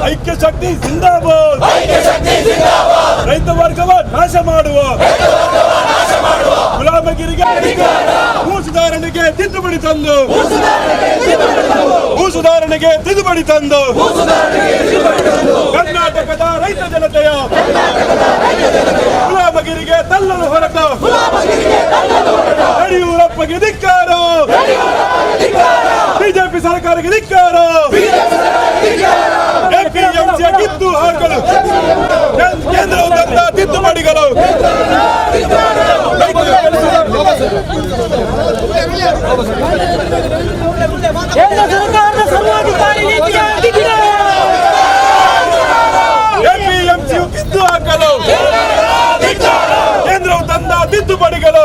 ಐಕ್ಯ ಶಕ್ತಿ ಜಿಂದಾಬಾದ್, ರೈತ ವರ್ಗವ ನಾಶ ಮಾಡುವ ಗುಲಾಮಗಿರಿಗೆ ಭೂ ಸುಧಾರಣೆಗೆ ತಿದ್ದುಪಡಿ ತಂದು ಕರ್ನಾಟಕದ ರೈತ ಜನತೆಯ ಗುಲಾಮಗಿರಿಗೆ ತಳ್ಳಲು ಹೊರಟ ಯಡಿಯೂರಪ್ಪಗೆ ಧಿಕ್ಕಾರ, ಬಿಜೆಪಿ ಸರ್ಕಾರಕ್ಕೆ ಧಿಕ್ಕಾರ. ಎಪಿಎಂಸಿಯ ಕಿತ್ತು ಹಾಕಲು ಕೇಂದ್ರವು ತಂದ ತಿದ್ದುಪಡಿಗಳು ಎಪಿಎಂಸಿಯು ಕಿತ್ತು ಹಾಕಲು ಕೇಂದ್ರವು ತಂದ ತಿದ್ದುಪಡಿಗಳು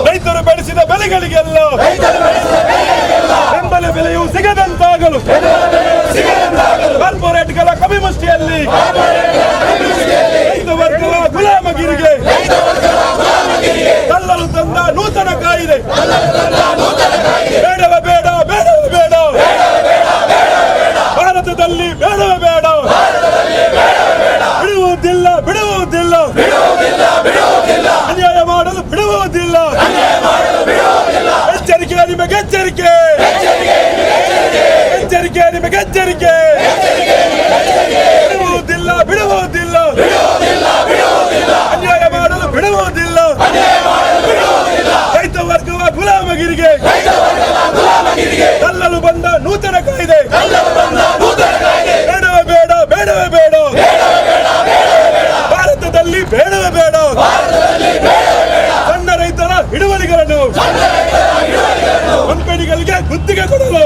ರೈತರು ಬೆಳೆಸಿದ ಬೆಳೆಗಳಿಗೆಲ್ಲ ಬೆಂಬಲ ಬೆಲೆಯು ಸಿಗದಂತಾಗಲು ಕಾರ್ಪೊರೇಟ್ಗಳ ಕವಿಮುಷ್ಟಿಯಲ್ಲಿ ರೈತ ವರ್ಗದ ಗುಲಾಮಗಿರಿಗೆ ತಳ್ಳಲು ತಂದ ನೂತನ ಕಾಯ್ದೆ ಬೇಡವೇ ಬೇಡ, ಬೇಡವೇ ಬೇಡ, ಭಾರತದಲ್ಲಿ ಬೇಡವೇ ಬೇಡ, ಬಿಡುವುದಿಲ್ಲ, ಬಿಡುವುದಿಲ್ಲ, ಅನ್ಯಾಯ ಮಾಡಲು ಬಿಡುವುದಿಲ್ಲ. ಎಚ್ಚರಿಕೆ ನಿಮಗೆ, ಎಚ್ಚರಿಕೆ, ಎಚ್ಚರಿಕೆ ನಿಮಗೆ, ಎಚ್ಚರಿಕೆ. ಬಿಡುವುದಿಲ್ಲ, ಬಿಡುವುದಿಲ್ಲ, ಅನ್ಯಾಯ ಮಾಡಲು ಬಿಡುವುದಿಲ್ಲ. ರೈತ ವರ್ಗವ ಗುಲಾಮಗಿರಿಗೆ ತಳ್ಳಲು ಬಂದ ನೂತನ ಕಾಯ್ದೆ ಬೇಡವೇ ಬೇಡ, ಬೇಡವೇ ಬೇಡ, ಭಾರತದಲ್ಲಿ ಬೇಡವೇ ಬೇಡ. ಸಣ್ಣ ರೈತರ ಹಿಡುವಳಿಗಳನ್ನು ಕಂಪನಿಗಳಿಗೆ ಗುತ್ತಿಗೆ ಕೊಡಲು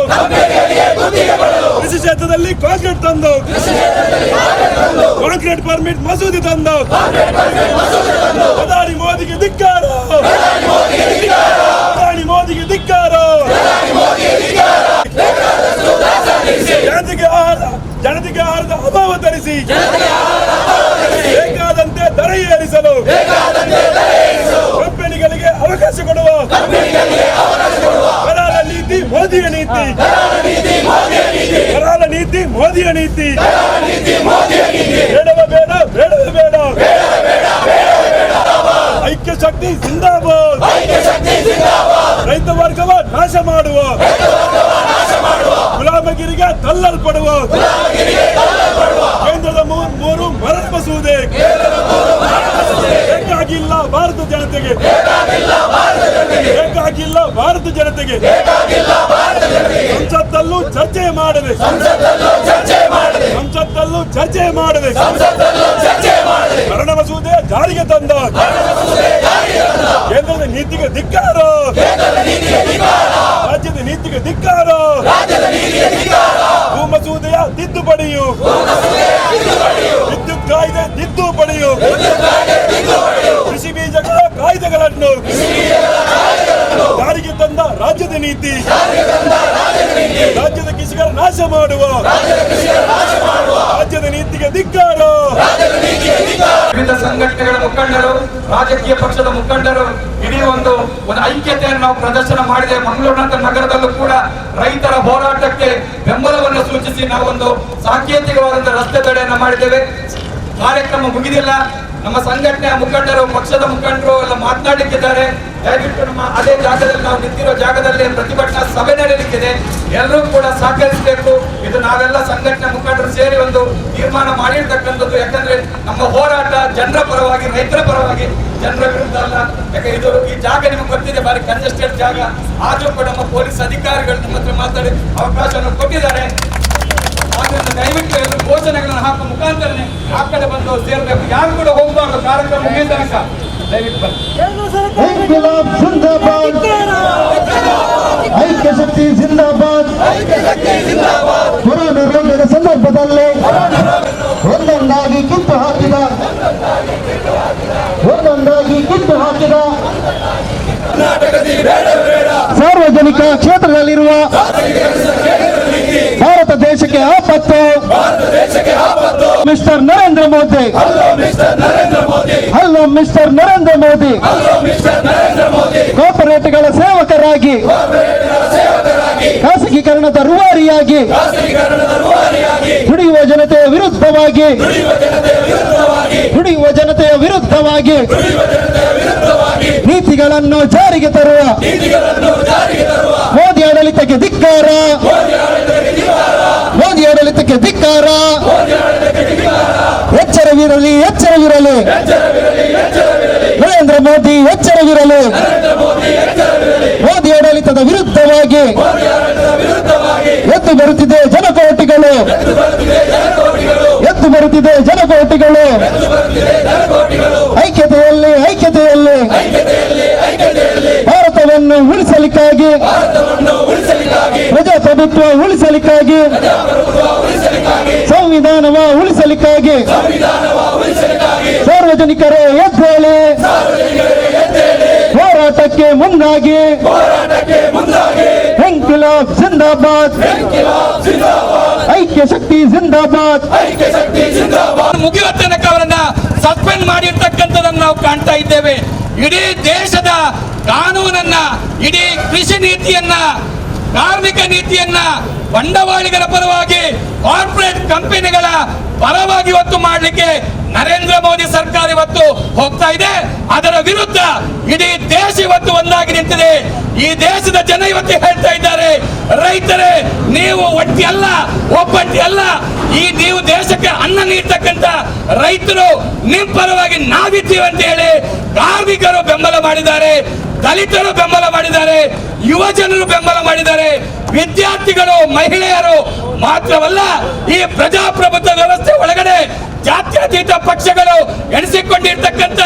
ಕೃಷಿ ಕ್ಷೇತ್ರದಲ್ಲಿ ಕಾಂಕ್ರೀಟ್ ತಂದು ಕಾಂಕ್ರೀಟ್ ಪರ್ಮಿಟ್ ಮಸೂದೆ ತಂದು ಪ್ರಧಾನಿ ಮೋದಿಗೆ ಧಿಕ್ಕಾರ, ಪ್ರಧಾನಿ ಮೋದಿಗೆ ಧಿಕ್ಕಾರ. ಜನತೆಗೆ ಆಹಾರದ ಅಭಾವ ತರಿಸಿ ಬೇಕಾದಂತೆ ದರ ಏರಿಸಲು ಕಂಪನಿಗಳಿಗೆ ಅವಕಾಶ ಕೊಡುವ ಕರಾಳ ನೀತಿ ಮೋದಿಯ ನೀತಿ, ಕರಾಳ ನೀತಿ ಮೋದಿಯ ನೀತಿ. ಬೇಡವೇ ಬೇಡ, ಬೇಡವೇ ಬೇಡ, ಐಕ್ಯ ಶಕ್ತಿ ಜಿಂದಾಬಾದ್, ರೈತ ವರ್ಗವ ನಾಶ ಮಾಡುವ ಗುಲಾಮಗಿರಿಗೆ ತಳ್ಳಲ್ಪಡುವ ಕೇಂದ್ರದ ಮೂರು ಮರಣ ಮಸೂದೆ ಬೇಕಾಗಿಲ್ಲ ಭಾರತ ಜನತೆಗೆ, ಬೇಕಾಗಿಲ್ಲ ಭಾರತ ಜನತೆಗೆ. ಸಂಸತ್ತಲ್ಲೂ ಚರ್ಚೆ ಮಾಡದೆ, ಸಂಸತ್ತಲ್ಲೂ ಚರ್ಚೆ ಮಾಡದೆ ಮರಣ ಮಸೂದೆ ಜಾರಿಗೆ ತಂದ ಕೇಂದ್ರದ ನೀತಿಗೆ ಧಿಕ್ಕಾರ, ರಾಜ್ಯದ ನೀತಿಗೆ ಧಿಕ್ಕಾರ. ಭೂ ಮಸೂದೆಯ ತಿದ್ದುಪಡಿಯು, ವಿದ್ಯುತ್ ಕಾಯ್ದೆ ತಿದ್ದುಪಡಿಯು, ಕೃಷಿ ಬೀಜಗಳ ಕಾಯ್ದೆಗಳನ್ನು ಜಾರಿಗೆ ತಂದ ರಾಜ್ಯದ ನೀತಿ ರಾಜ್ಯದ ಕೃಷಿಕರ ನಾಶ ಮಾಡುವ ರಾಜ್ಯದ ನೀತಿಗೆ ಧಿಕ್ಕಾರ. ವಿವಿಧ ಸಂಘಟನೆಗಳ ಮುಖಂಡರು, ರಾಜಕೀಯ ಪಕ್ಷದ ಮುಖಂಡರು ಇಡೀ ಒಂದು ಐಕ್ಯತೆಯನ್ನು ನಾವು ಪ್ರದರ್ಶನ ಮಾಡಿದೆ. ಮಂಗಳೂರು ನಗರದಲ್ಲೂ ಕೂಡ ರೈತರ ಹೋರಾಟಕ್ಕೆ ಬೆಂಬಲವನ್ನು ಸೂಚಿಸಿ ನಾವೊಂದು ಸಾಂಕೇತಿಕವಾದಂತಹ ರಸ್ತೆ ತಡೆಯನ್ನು ಮಾಡಿದ್ದೇವೆ. ಕಾರ್ಯಕ್ರಮ ಮುಗಿದಿಲ್ಲ. ನಮ್ಮ ಸಂಘಟನೆಯ ಮುಖಂಡರು, ಪಕ್ಷದ ಮುಖಂಡರು ಎಲ್ಲ ಮಾತನಾಡಲಿಕ್ಕಿದ್ದಾರೆ. ದಯವಿಟ್ಟು ನಮ್ಮ ಅದೇ ಜಾಗದಲ್ಲಿ, ನಾವು ನಿಂತಿರೋ ಜಾಗದಲ್ಲಿ ಪ್ರತಿಭಟನಾ ಸಭೆ ನಡೆಯಲಿಕ್ಕಿದೆ. ಎಲ್ಲರೂ ಕೂಡ ಸಹಕರಿಸಬೇಕು. ಇದು ನಾವೆಲ್ಲ ಸಂಘಟನೆ ಮುಖಂಡರು ಸೇರಿ ಒಂದು ತೀರ್ಮಾನ ಮಾಡಿರ್ತಕ್ಕಂಥದ್ದು. ಯಾಕಂದ್ರೆ ನಮ್ಮ ಹೋರಾಟ ಜನರ ಪರವಾಗಿ, ರೈತರ ಪರವಾಗಿ, ಜನರ ವಿರುದ್ಧ ಅಲ್ಲ. ಯಾಕೆ ಇದು ಈ ಜಾಗ ನಿಮಗೆ ಗೊತ್ತಿದೆ, ಬಾರಿ ಕಂಜೆಸ್ಟೆಡ್ ಜಾಗ. ಆದ್ರೂ ಕೂಡ ನಮ್ಮ ಪೊಲೀಸ್ ಅಧಿಕಾರಿಗಳು ನಮ್ಮ ಹತ್ರ ಮಾತಾಡಿ ಅವಕಾಶವನ್ನು ಕೊಟ್ಟಿದ್ದಾರೆ. ಆದ್ದರಿಂದ ದಯವಿಟ್ಟು ಎಲ್ಲರೂ ಘೋಷಣೆಗಳನ್ನು ಹಾಕುವ ಮುಖಾಂತರನೇ ಆ ಕಡೆ ಬಂದು ಸೇರಬೇಕು. ಯಾರು ಕೂಡ ಹೋಗಬಾರ್ದು. ಕಾರ್ಯಕ್ರಮ ಮುಗಿದ ತನಕ ದಯವಿಟ್ಟು ಬನ್ನಿ. ಐಕ್ಯ ಶಕ್ತಿ ಜಿಂದಾಬಾದ್. ಕೊರೋನಾ ರೋಗದ ಸಂದರ್ಭದಲ್ಲಿ ಒಂದೊಂದಾಗಿ ಕಿತ್ತು ಹಾಕಿದ ಸಾರ್ವಜನಿಕ ಕ್ಷೇತ್ರದಲ್ಲಿರುವ ಭಾರತ ದೇಶಕ್ಕೆ ಆಪತ್ತು. Mister Narendra Modi, hello mister Narendra Modi, ಕಾರ್ಪೊರೇಟ್ಗಳ ಸೇವಕರಾಗಿ, ಖಾಸಗೀಕರಣದ ರೂವಾರಿಯಾಗಿ ಜನತೆಯ ವಿರುದ್ಧವಾಗಿ ದುಡಿಯುವ ಜನತೆಯ ವಿರುದ್ಧವಾಗಿ ನೀತಿಗಳನ್ನು ಜಾರಿಗೆ ತರುವ ಮೋದಿ ಆಡಳಿತಕ್ಕೆ ಧಿಕ್ಕಾರ, ಮೋದಿ ಆಡಳಿತಕ್ಕೆ ಧಿಕ್ಕಾರ. ಎಚ್ಚರವಿರಲಿ, ಎಚ್ಚರವಿರಲಿ, ನರೇಂದ್ರ ಮೋದಿ ಎಚ್ಚರವಿರಲಿ. ಮೋದಿ ಆಡಳಿತದ ವಿರುದ್ಧವಾಗಿ ಎದ್ದು ಬರುತ್ತಿದೆ ಜನಕೋಟಿಗಳು, ಎದ್ದು ಬರುತ್ತಿದೆ ಜನಕೋಟಿಗಳು. ಐಕ್ಯತೆಯಲ್ಲಿ, ಐಕ್ಯತೆಯಲ್ಲಿ ಭಾರತವನ್ನು ಉಳಿಸಲಿಕ್ಕಾಗಿ, ಪ್ರಜಾಪ್ರಭುತ್ವ ಉಳಿಸಲಿಕ್ಕಾಗಿ, ಸಂವಿಧಾನವ ಉಳಿಸಲಿಕ್ಕಾಗಿ ಸಾರ್ವಜನಿಕರೇ ಎದ್ದೇಳಿ ಹೋರಾಟಕ್ಕೆ ಮುಂದಾಗಿ. ಇನ್ಕಿಲಾಬ್ ಜಿಂದಾಬಾದ್, ಐಕ್ಯ ಶಕ್ತಿ ಜಿಂದಾಬಾದ್. ಮುಗಿಯುವ ತನಕ ಅವರನ್ನ ಸಸ್ಪೆಂಡ್ ಮಾಡಿರ್ತಕ್ಕಂಥದನ್ನು ನಾವು ಕಾಣ್ತಾ ಇದ್ದೇವೆ. ಇಡೀ ದೇಶದ ಕಾನೂನನ್ನ, ಇಡೀ ಕೃಷಿ ನೀತಿಯನ್ನ, ಕಾರ್ಮಿಕ ನೀತಿಯನ್ನ ಬಂಡವಾಳಿಗರ ಪರವಾಗಿ, ಕಾರ್ಪೊರೇಟ್ ಕಂಪನಿಗಳ ಪರವಾಗಿ ಇವತ್ತು ಮಾಡಲಿಕ್ಕೆ ನರೇಂದ್ರ ಮೋದಿ ಸರ್ಕಾರ ಇವತ್ತು ಹೋಗ್ತಾ ಇದೆ. ಅದರ ವಿರುದ್ಧ ಇಡೀ ದೇಶ ಇವತ್ತು ಒಂದಾಗಿ ನಿಂತಿದೆ. ಈ ದೇಶದ ಜನ ಇವತ್ತು ಹೇಳ್ತಾ ಇದ್ದಾರೆ, ರೈತರೇ ನೀವು ಒಟ್ಟಿ ಅಲ್ಲ, ಒಬ್ಬಟ್ಟಿ ಅಲ್ಲ. ಈ ನೀವು ದೇಶಕ್ಕೆ ಅನ್ನ ನೀಡ್ತಕ್ಕಂಥ ರೈತರು ನಿಮ್ ಪರವಾಗಿ ನಾವಿದ್ದೀವಿ ಅಂತ ಹೇಳಿ ಕಾರ್ಮಿಕರು ಬೆಂಬಲ ಮಾಡಿದ್ದಾರೆ, ದಲಿತರು ಬೆಂಬಲ ಮಾಡಿದ್ದಾರೆ, ಯುವ ಜನರು ಬೆಂಬಲ ಮಾಡಿದ್ದಾರೆ, ವಿದ್ಯಾರ್ಥಿಗಳು, ಮಹಿಳೆಯರು ಮಾತ್ರವಲ್ಲ, ಈ ಪ್ರಜಾಪ್ರಭುತ್ವ ವ್ಯವಸ್ಥೆ ಒಳಗಡೆ ಜಾತ್ಯತೀತ ಪಕ್ಷಗಳು ಎಣಿಸಿಕೊಂಡಿರ್ತಕ್ಕಂಥ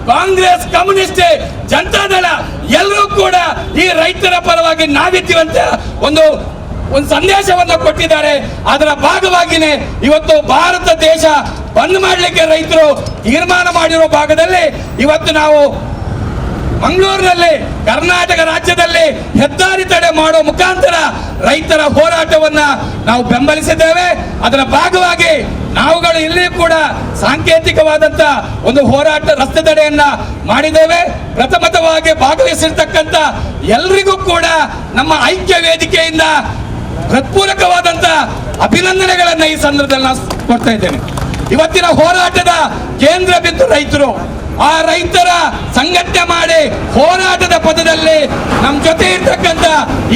ಕಾಂಗ್ರೆಸ್, ಕಮ್ಯುನಿಸ್ಟ್, ಜನತಾದಳ ಎಲ್ಲರೂ ಕೂಡ ಈ ರೈತರ ಪರವಾಗಿ ನಾವಿದ್ದೀವಂತ ಒಂದು ಸಂದೇಶವನ್ನು ಕೊಟ್ಟಿದ್ದಾರೆ. ಅದರ ಭಾಗವಾಗಿನೇ ಇವತ್ತು ಭಾರತ ದೇಶ ಬಂದ್ ಮಾಡಲಿಕ್ಕೆ ರೈತರು ತೀರ್ಮಾನ ಮಾಡಿರೋ ಭಾಗದಲ್ಲಿ ಇವತ್ತು ನಾವು ಮಂಗಳೂರಿನಲ್ಲಿ, ಕರ್ನಾಟಕ ರಾಜ್ಯದಲ್ಲಿ ಹೆದ್ದಾರಿ ತಡೆ ಮಾಡೋ ಮುಖಾಂತರ ರೈತರ ಹೋರಾಟವನ್ನ ನಾವು ಬೆಂಬಲಿಸಿದ್ದೇವೆ. ಅದರ ಭಾಗವಾಗಿ ನಾವುಗಳು ಇಲ್ಲಿ ಕೂಡ ಸಾಂಕೇತಿಕವಾದಂತ ಒಂದು ಹೋರಾಟ, ರಸ್ತೆ ತಡೆಯನ್ನ ಮಾಡಿದ್ದೇವೆ. ಪ್ರಥಮತವಾಗಿ ಭಾಗವಹಿಸಿರ್ತಕ್ಕಂಥ ಎಲ್ರಿಗೂ ಕೂಡ ನಮ್ಮ ಐಕ್ಯ ವೇದಿಕೆಯಿಂದ ಹೃತ್ಪೂರ್ವಕವಾದಂತ ಅಭಿನಂದನೆಗಳನ್ನ ಈ ಸಂದರ್ಭದಲ್ಲಿ ನಾನು ಕೊಡ್ತಾ ಇದ್ದೇನೆ. ಇವತ್ತಿನ ಹೋರಾಟದ ಕೇಂದ್ರ ಬಿಂದು ರೈತರು. ಆ ರೈತರ ಸಂಘಟನೆ ಮಾಡಿ ಹೋರಾಟದ ಪದದಲ್ಲಿ ನಮ್ಮ ಜೊತೆ ಇರ್ತಕ್ಕಂಥ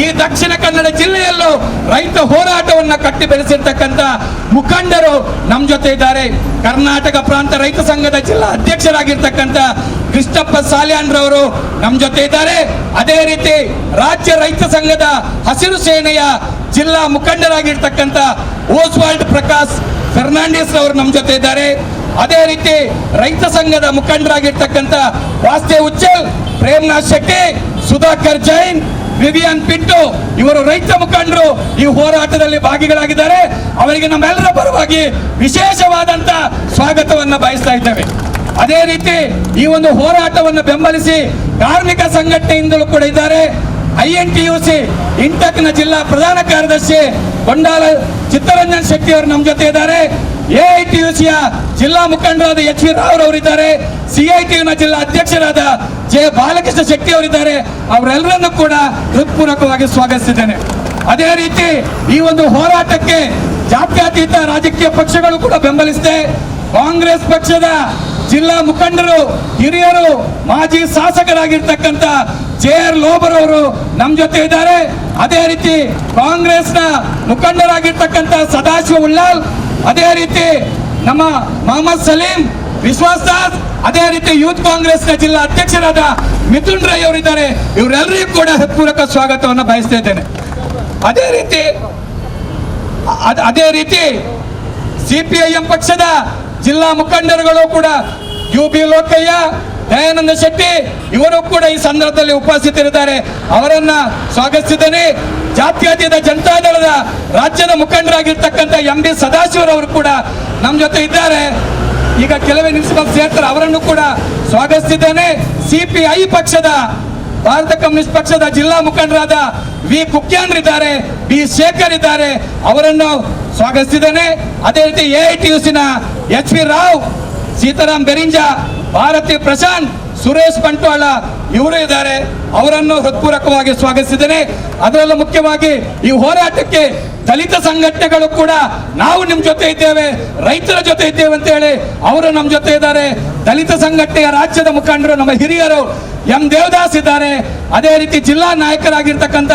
ಈ ದಕ್ಷಿಣ ಕನ್ನಡ ಜಿಲ್ಲೆಯಲ್ಲೂ ರೈತ ಹೋರಾಟವನ್ನ ಕಟ್ಟಿ ಬೆಳೆಸಿರ್ತಕ್ಕಂಥ ಮುಖಂಡರು ನಮ್ಮ ಜೊತೆ ಇದ್ದಾರೆ. ಕರ್ನಾಟಕ ಪ್ರಾಂತ ರೈತ ಸಂಘದ ಜಿಲ್ಲಾ ಅಧ್ಯಕ್ಷರಾಗಿರ್ತಕ್ಕಂಥ ಕೃಷ್ಣಪ್ಪ ಸಾಲ್ಯಾನ್ರವರು ನಮ್ಮ ಜೊತೆ ಇದ್ದಾರೆ. ಅದೇ ರೀತಿ ರಾಜ್ಯ ರೈತ ಸಂಘದ ಹಸಿರು ಸೇನೆಯ ಜಿಲ್ಲಾ ಮುಖಂಡರಾಗಿರ್ತಕ್ಕಂಥ ಓಸ್ವಾಲ್ಡ್ ಪ್ರಕಾಶ್ ಫೆರ್ನಾಂಡಿಸ್ ಅವರು ನಮ್ಮ ಜೊತೆ ಇದ್ದಾರೆ. ಅದೇ ರೀತಿ ರೈತ ಸಂಘದ ಮುಖಂಡರಾಗಿರ್ತಕ್ಕಂಥ ವಾಸ್ತೇವ್ ಉಚ್ಚಲ್, ಪ್ರೇಮ್ನಾಥ್ ಶೆಟ್ಟಿ, ಸುಧಾಕರ್ ಜೈನ್, ವಿವಿಯನ್ ಪಿಂಟು ಇವರು ರೈತ ಮುಖಂಡರು ಈ ಹೋರಾಟದಲ್ಲಿ ಭಾಗಿಗಳಾಗಿದ್ದಾರೆ. ಅವರಿಗೆ ನಮ್ಮೆಲ್ಲರ ಪರವಾಗಿ ವಿಶೇಷವಾದಂತ ಸ್ವಾಗತವನ್ನ ಬಯಸ್ತಾ ಇದ್ದೇವೆ. ಅದೇ ರೀತಿ ಈ ಒಂದು ಹೋರಾಟವನ್ನು ಬೆಂಬಲಿಸಿ ಕಾರ್ಮಿಕ ಸಂಘಟನೆಯಿಂದಲೂ ಕೂಡ ಇದ್ದಾರೆ. INTUC ಇಂಟಕ್ನ ಜಿಲ್ಲಾ ಪ್ರಧಾನ ಕಾರ್ಯದರ್ಶಿ ಕೊಂಡಾಲ ಚಿತ್ತರಂಜನ್ ಶೆಟ್ಟಿ ಅವರು ನಮ್ಮ ಜೊತೆ ಇದ್ದಾರೆ. AITUCಯ ಜಿಲ್ಲಾ ಮುಖಂಡರಾದ HV ರಾವ್ ಅವರಿದ್ದಾರೆ. CITUನ ಜಿಲ್ಲಾ ಅಧ್ಯಕ್ಷರಾದ J ಬಾಲಕೃಷ್ಣ ಶೆಟ್ಟಿ ಅವರಿದ್ದಾರೆ. ಅವರೆಲ್ಲರನ್ನು ಕೂಡ ಹೃತ್ಪೂರ್ವಕವಾಗಿ ಸ್ವಾಗತಿಸಿದ್ದೇನೆ. ಅದೇ ರೀತಿ ಈ ಒಂದು ಹೋರಾಟಕ್ಕೆ ಜಾತ್ಯತೀತ ರಾಜಕೀಯ ಪಕ್ಷಗಳು ಕೂಡ ಬೆಂಬಲಿಸಿದೆ. ಕಾಂಗ್ರೆಸ್ ಪಕ್ಷದ ಜಿಲ್ಲಾ ಮುಖಂಡರು, ಹಿರಿಯರು, ಮಾಜಿ ಶಾಸಕರಾಗಿರ್ತಕ್ಕಂಥ JR ಲೋಬರ್ ಅವರು ನಮ್ಮ ಜೊತೆ ಇದ್ದಾರೆ. ಅದೇ ರೀತಿ ಕಾಂಗ್ರೆಸ್ನ ಮುಖಂಡರಾಗಿರ್ತಕ್ಕಂಥ ಸದಾಶಿವ ಉಳ್ಳಾಲ್, ಅದೇ ರೀತಿ ನಮ್ಮ ಮೊಹಮ್ಮದ್ ಸಲೀಂ, ವಿಶ್ವಾಸ್ ದಾಸ್, ಅದೇ ರೀತಿ ಯೂತ್ ಕಾಂಗ್ರೆಸ್ನ ಜಿಲ್ಲಾ ಅಧ್ಯಕ್ಷರಾದ ಮಿಥುನ್ ರೈ ಅವರಿದ್ದಾರೆ. ಇವರೆಲ್ಲರಿಗೂ ಕೂಡ ಹೃತ್ಪೂರ್ವಕ ಸ್ವಾಗತವನ್ನು ಬಯಸ್ತಾ ಇದ್ದೇನೆ. ಅದೇ ರೀತಿ CPIM ಪಕ್ಷದ ಜಿಲ್ಲಾ ಮುಖಂಡರುಗಳು ಕೂಡ UB ಲೋಕಯ್ಯ, ದಯಾನಂದ ಶೆಟ್ಟಿ ಇವರು ಕೂಡ ಈ ಸಂದರ್ಭದಲ್ಲಿ ಉಪಸ್ಥಿತರಿದ್ದಾರೆ. ಅವರನ್ನ ಸ್ವಾಗತಿಸಿದ್ದೇನೆ. ಜಾತ್ಯತೀತ ಜನತಾದಳದ ರಾಜ್ಯದ ಮುಖಂಡರಾಗಿರ್ತಕ್ಕಂಥ MB ಸದಾಶಿವರವರು ಕೂಡ ನಮ್ಮ ಜೊತೆ ಇದ್ದಾರೆ. ಈಗ ಕೆಲವೇ ನಿಮಿಷಗಳು ಸೇರ್ತಾರೆ, ಅವರನ್ನು ಕೂಡ ಸ್ವಾಗತಿಸಿದ್ದೇನೆ. CPI ಪಕ್ಷದ, ಭಾರತ ಕಮ್ಯುನಿಸ್ಟ್ ಪಕ್ಷದ ಜಿಲ್ಲಾ ಮುಖಂಡರಾದ V ಕುಕ್ಯಾನ್ರಿದ್ದಾರೆ, B ಶೇಖರ್ ಇದ್ದಾರೆ, ಅವರನ್ನು ಸ್ವಾಗತಿಸಿದ್ದೇನೆ. ಅದೇ ರೀತಿ AITUCನ HV ರಾವ್, ಸೀತಾರಾಮ್ ಬೆರಿಂಜಾ, ಭಾರತಿ ಪ್ರಶಾಂತ್, ಸುರೇಶ್ ಬಂಟ್ವಾಳ ಇವರು ಇದ್ದಾರೆ, ಅವರನ್ನು ಹೃತ್ಪೂರ್ವಕವಾಗಿ ಸ್ವಾಗತಿಸಿದ್ದೇನೆ. ಅದರಲ್ಲೂ ಮುಖ್ಯವಾಗಿ ಈ ಹೋರಾಟಕ್ಕೆ ದಲಿತ ಸಂಘಟನೆಗಳು ಕೂಡ ನಾವು ನಿಮ್ಮ ಜೊತೆ ಇದ್ದೇವೆ, ರೈತರ ಜೊತೆ ಇದ್ದೇವೆ ಅಂತ ಹೇಳಿ ಅವರು ನಮ್ಮ ಜೊತೆ ಇದ್ದಾರೆ. ದಲಿತ ಸಂಘಟನೆಯ ರಾಜ್ಯದ ಮುಖಂಡರು ನಮ್ಮ ಹಿರಿಯರು ಎಂ ದೇವದಾಸ್ ಇದ್ದಾರೆ, ಅದೇ ರೀತಿ ಜಿಲ್ಲಾ ನಾಯಕರಾಗಿರ್ತಕ್ಕಂಥ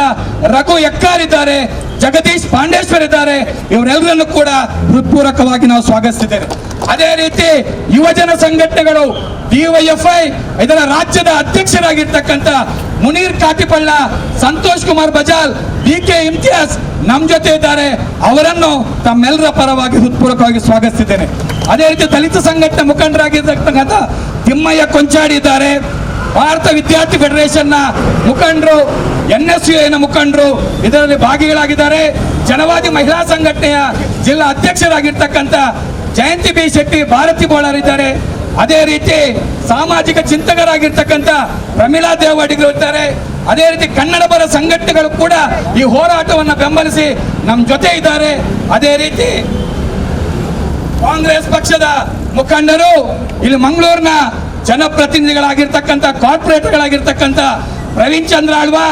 ರಘು ಎಕ್ಕಾರ್ ಇದ್ದಾರೆ, ಜಗದೀಶ್ ಪಾಂಡೇಶ್ವರ್ ಇದ್ದಾರೆ. ಇವರೆಲ್ಲರನ್ನು ಕೂಡ ಹೃತ್ಪೂರ್ವಕವಾಗಿ ನಾವು ಸ್ವಾಗತಿಸಿದ್ದೇವೆ. ಅದೇ ರೀತಿ ಯುವಜನ ಸಂಘಟನೆಗಳು ಡಿವೈಎಫ್ಐ ಇದರ ರಾಜ್ಯದ ಅಧ್ಯಕ್ಷರಾಗಿರ್ತಕ್ಕಂಥ ಮುನೀರ್ ಕಾಟಿಪಳ್ಳ, ಸಂತೋಷ್ ಕುಮಾರ್ ಬಜಾಲ್, ಕೆ ಇಮ್ತಿಯಾಸ್ ನಮ್ಮ ಜೊತೆ ಇದ್ದಾರೆ. ಅವರನ್ನು ತಮ್ಮೆಲ್ಲರ ಪರವಾಗಿ ಹೃತ್ಪೂರ್ವಕವಾಗಿ ಸ್ವಾಗತಿಸಿದ್ದೇನೆ. ಅದೇ ರೀತಿ ದಲಿತ ಸಂಘಟನೆ ಮುಖಂಡರಾಗಿರ್ತಕ್ಕಂಥ ತಿಮ್ಮಯ್ಯ ಕೊಂಚಾಡಿ ಇದ್ದಾರೆ, ಭಾರತ ವಿದ್ಯಾರ್ಥಿ ಫೆಡರೇಷನ್ನ ಮುಖಂಡರು, NSUನ ಮುಖಂಡರು ಇದರಲ್ಲಿ ಭಾಗಿಗಳಾಗಿದ್ದಾರೆ. ಜನವಾದಿ ಮಹಿಳಾ ಸಂಘಟನೆಯ ಜಿಲ್ಲಾ ಅಧ್ಯಕ್ಷರಾಗಿರ್ತಕ್ಕಂಥ ಜಯಂತಿ ಬಿ ಶೆಟ್ಟಿ, ಭಾರತಿ ಬೋಳರ್ ಇದ್ದಾರೆ. ಅದೇ ರೀತಿ ಸಾಮಾಜಿಕ ಚಿಂತಕರಾಗಿರ್ತಕ್ಕಂಥ ಪ್ರಮೀಳಾ ದೇವಡಿಗರು ಇದ್ದಾರೆ. ಅದೇ ರೀತಿ ಕನ್ನಡ ಪರ ಸಂಘಟನೆಗಳು ಕೂಡ ಈ ಹೋರಾಟವನ್ನು ಬೆಂಬಲಿಸಿ ನಮ್ಮ ಜೊತೆ ಇದ್ದಾರೆ. ಅದೇ ರೀತಿ ಕಾಂಗ್ರೆಸ್ ಪಕ್ಷದ ಮುಖಂಡರು, ಇಲ್ಲಿ ಮಂಗಳೂರಿನ ಜನಪ್ರತಿನಿಧಿಗಳಾಗಿರ್ತಕ್ಕಂಥ ಕಾರ್ಪೊರೇಟರ್ಗಳಾಗಿರ್ತಕ್ಕಂಥ ಪ್ರವೀಣ್ ಚಂದ್ರ ಆಳ್ವಾ,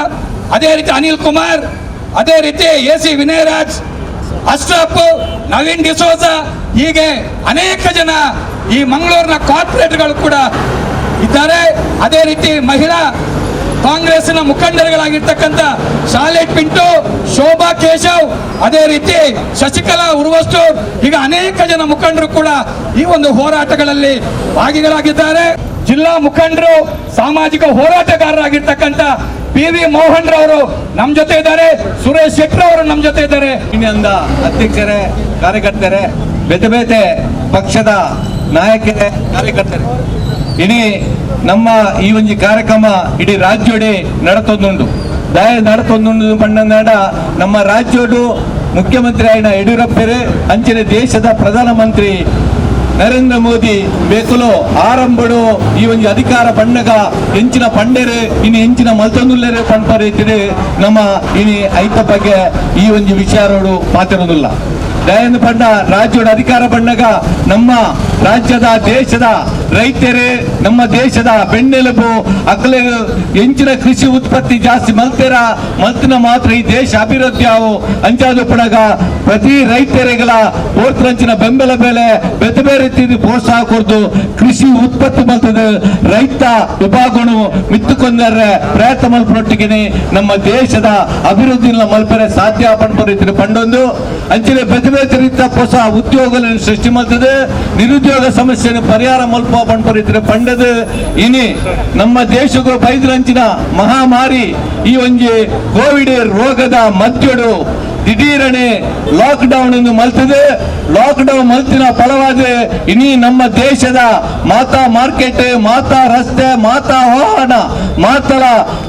ಅದೇ ರೀತಿ ಅನಿಲ್ ಕುಮಾರ್, ಅದೇ ರೀತಿ AC ವಿನಯರಾಜ್, ಅಶ್ರಫ್, ನವೀನ್ ಡಿಸೋಜ, ಹೀಗೆ ಅನೇಕ ಜನ ಈ ಮಂಗಳೂರಿನ ಕಾರ್ಪೊರೇಟರ್ಗಳು ಕೂಡ ಇದ್ದಾರೆ. ಅದೇ ರೀತಿ ಮಹಿಳಾ ಕಾಂಗ್ರೆಸ್ನ ಮುಖಂಡರುಗಳಾಗಿರ್ತಕ್ಕಂಥ ಶಾಲೆಟ್ ಪಿಂಟು, ಶೋಭಾ ಕೇಶವ್, ಅದೇ ರೀತಿ ಶಶಿಕಲಾ ಉರ್ವಷ್ಟು, ಈಗ ಅನೇಕ ಜನ ಮುಖಂಡರು ಕೂಡ ಈ ಒಂದು ಹೋರಾಟಗಳಲ್ಲಿ ಭಾಗಿಗಳಾಗಿದ್ದಾರೆ. ಜಿಲ್ಲಾ ಮುಖಂಡರು, ಸಾಮಾಜಿಕ ಹೋರಾಟಗಾರರಾಗಿರ್ತಕ್ಕಂಥ PV ಮೋಹನ್ ರವರು ನಮ್ಮ ಜೊತೆ ಇದ್ದಾರೆ. ಸುರೇಶ್ ಶೆಟ್ಟಿ ಅವರು ನಮ್ಮ ಜೊತೆ ಇದ್ದಾರೆ. ಇಂದ ಅಧ್ಯಕ್ಷರೇ, ಕಾರ್ಯಕರ್ತರೇ, ಬೇತೆ ಬೇತೆ ಪಕ್ಷದ ನಾಯಕರೇ, ಕಾರ್ಯಕರ್ತರೇ, ಇಡೀ ನಮ್ಮ ಈ ಒಂದು ಕಾರ್ಯಕ್ರಮ ಇಡೀ ರಾಜ್ಯೋಡಿ ನಡತೊಂದುಂಡು ಪಂಡ ನಮ್ಮ ರಾಜ್ಯೋಡು ಮುಖ್ಯಮಂತ್ರಿ ಆಯ್ನ ಯಡಿಯೂರಪ್ಪರೇ ಅಂಚಿನ ದೇಶದ ಪ್ರಧಾನಮಂತ್ರಿ ನರೇಂದ್ರ ಮೋದಿ ಬೇಕುಲು ಆರಂಭಡು ಈ ಒಂದು ಅಧಿಕಾರ ಪಂಡಗ ಹೆಂಚಿನ ಪಂಡೆರೆ ಇನ್ನು ಹೆಂಚಿನ ಮಲ್ತೊಂದುಲ್ಲೇರೆ ಪಂಪರಿತಿದೆ ನಮ್ಮ ಇನಿ ಐತ ಬಗ್ಗೆ ಈ ಒಂದು ವಿಚಾರಗಳು ಮಾತಿರೋದಿಲ್ಲ. ದಯಂದು ಪಂಡ ರಾಜ್ಯದ ಅಧಿಕಾರ ಪಂಡಗ ನಮ್ಮ ರಾಜ್ಯದ ದೇಶದ ರೈತರೇ, ನಮ್ಮ ದೇಶದ ಬೆನ್ನೆಲುಬು, ಅಕಲೆ ಹೆಂಚಿನ ಕೃಷಿ ಉತ್ಪತ್ತಿ ಜಾಸ್ತಿ ಮಲ್ತಿನ ಮಾತ್ರ ಈ ದೇಶ ಅಭಿವೃದ್ಧಿ ಆವು ಅಂಚಾದ ಪುಣಗ ಪ್ರತಿ ರೈತರಿಗಳ ಪೋರ್ತಂಚಿನ ಬೆಂಬಲ ಬೆಲೆ ಬೇರೆ ಬೇರೆ ರೀತಿ ಪ್ರೋತ್ಸಾಹ ಕೊಡ್ದು ಕೃಷಿ ಉತ್ಪತ್ತಿ ಮಲ್ತದ ರೈತ ವಿಭಾಗನು ಮಿತ್ತುಕೊಂಡರೆ ಪ್ರಯತ್ನ ಮಲ್ಪನೊಟ್ಟಿಗೆ ನಮ್ಮ ದೇಶದ ಅಭಿವೃದ್ಧಿ ಮಲ್ಪರೆ ಸಾಧ್ಯ ಪಂಪರಿತಿನ ಪಂಡೊಂದು ಅಂಚಿನ ಬೇರೆ ಬೇರೆ ರೀತಿಯ ಹೊಸ ಉದ್ಯೋಗಗಳನ್ನು ಸೃಷ್ಟಿ ಮಾಡ್ತದೆ. ನಿರುದ್ಯೋಗ ಸಮಸ್ಯೆಯನ್ನು ಪರಿಹಾರ ಮಲ್ಪ ಪಂಪರಿತಿನ ಪಂಡದು ಇನಿ ನಮ್ಮ ದೇಶಕ್ಕೂ ಬೈದ್ರಂಚಿನ ಮಹಾಮಾರಿ ಈ ಒಂದು ಕೋವಿಡ್ ರೋಗದ ಮಧ್ಯಡು ದಿಢೀರನೆ ಲಾಕ್ಡೌನ್ ಎಂದು ಮಲ್ತದೆ. ಲಾಕ್ಡೌನ್ ಮಲ್ತಿನ ಫಲವಾದ ಇನಿ ನಮ್ಮ ದೇಶದ ಮಾತಾ ಮಾರ್ಕೆಟ್, ಮಾತಾ ರಸ್ತೆ, ಮಾತಾ ವಾಹನ, ಮಾತಳ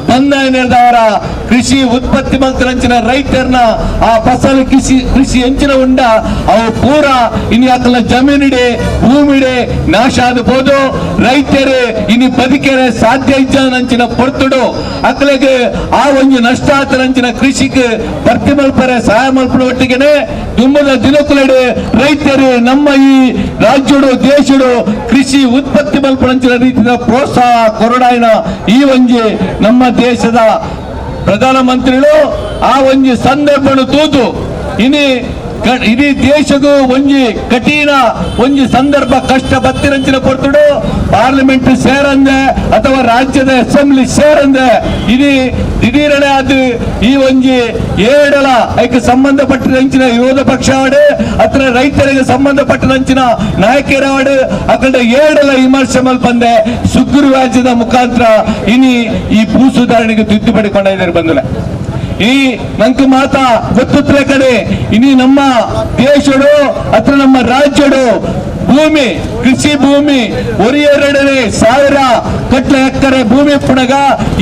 ಬಂಧನದವರ ಕೃಷಿ ಉತ್ಪತ್ತಿ ಮಲ್ತಿನ ರೈತರನ್ನ ಆ ಫಸಲು ಕೃಷಿ ಹೆಂಚಿನ ಉಂಡ ಅವು ಪೂರ ಇನಿ ಅಕಲ ಜಮೀನಿಡೆ ಭೂಮಿಡೆ ನಾಶ ಆದಬಹುದು. ರೈತರೇ ಇನಿ ಬದುಕರೆ ಸಾಧ್ಯ ಇಜ್ಜನಂಚಿನ ಪೊರ್ತುಡು ಅಕಲೆಗೆ ಆ ಒಂದು ನಷ್ಟ ಆತನಂಚಿನ ಕೃಷಿಗೆ ಭರ್ತಿ ಮಲ್ಪರೆ ಸಹಾಯ ಮಲ್ಪನ ಒಟ್ಟಿಗೆ ದುಮ್ಮದ ದಿನಕುಲಡೆ ರೈತರು ನಮ್ಮ ಈ ರಾಜ್ಯಡು ದೇಶಡು ಕೃಷಿ ಉತ್ಪತ್ತಿ ಮಲ್ಪನಂಚಿನ ರೀತಿಯ ಪ್ರೋತ್ಸಾಹ ಕೊರಡಾಯಿನ ಈ ಒಂಜಿ ನಮ್ಮ ದೇಶದ ಪ್ರಧಾನಮಂತ್ರಿಗಳು ಆ ಒಂಜಿ ಸಂದರ್ಭನು ತೂತು ಇನಿ ಇಡೀ ದೇಶಗೂ ಒಂಜಿ ಕಠಿಣ ಒಂಜಿ ಸಂದರ್ಭ ಕಷ್ಟ ಬತ್ತಿರಂಚಿನ ಕೊಡ್ತುಡು ಪಾರ್ಲಿಮೆಂಟ್ ಸೇರಂದೆ ಅಥವಾ ರಾಜ್ಯದ ಅಸೆಂಬ್ಲಿ ಸೇರಂದೆ ಇಡೀ ದಿಢೀರನೆ ಅದು ಈ ಒಂಜಿ ಏಡಲ ಐಕ್ಕೆ ಸಂಬಂಧಪಟ್ಟಂಚಿನ ವಿರೋಧ ಪಕ್ಷ ಆಡು ಅಥವಾ ರೈತರಿಗೆ ಸಂಬಂಧಪಟ್ಟಂಚಿನ ನಾಯಕರಾಡು ಅಕಡೆ ಏಡಲ ವಿಮರ್ಶೆ ಮಲ್ಪಂದೆ ಸುಗ್ರೀವ ರಾಜ್ಯದ ಮುಖಾಂತರ ಇನಿ ಈ ಭೂ ಸುಧಾರಣೆಗೆ ತಿದ್ದುಪಡಿ ಕೊಂಡಿದ್ದಾರೆ ಬಂದಿಲ್ಲ. ಈ ನಂಗೆ ಮಾತಾ ಗೊತ್ತುತ್ತಲ ಕಡೆ ಇನಿ ನಮ್ಮ ದೇಶಡು ಅಥವಾ ನಮ್ಮ ರಾಜ್ಯಡು ಭೂಮಿ ಕೃಷಿ ಭೂಮಿ 1,2,000 ಕಟ್ಲ ಎಕರೆ ಭೂಮಿ ಪುಣಗ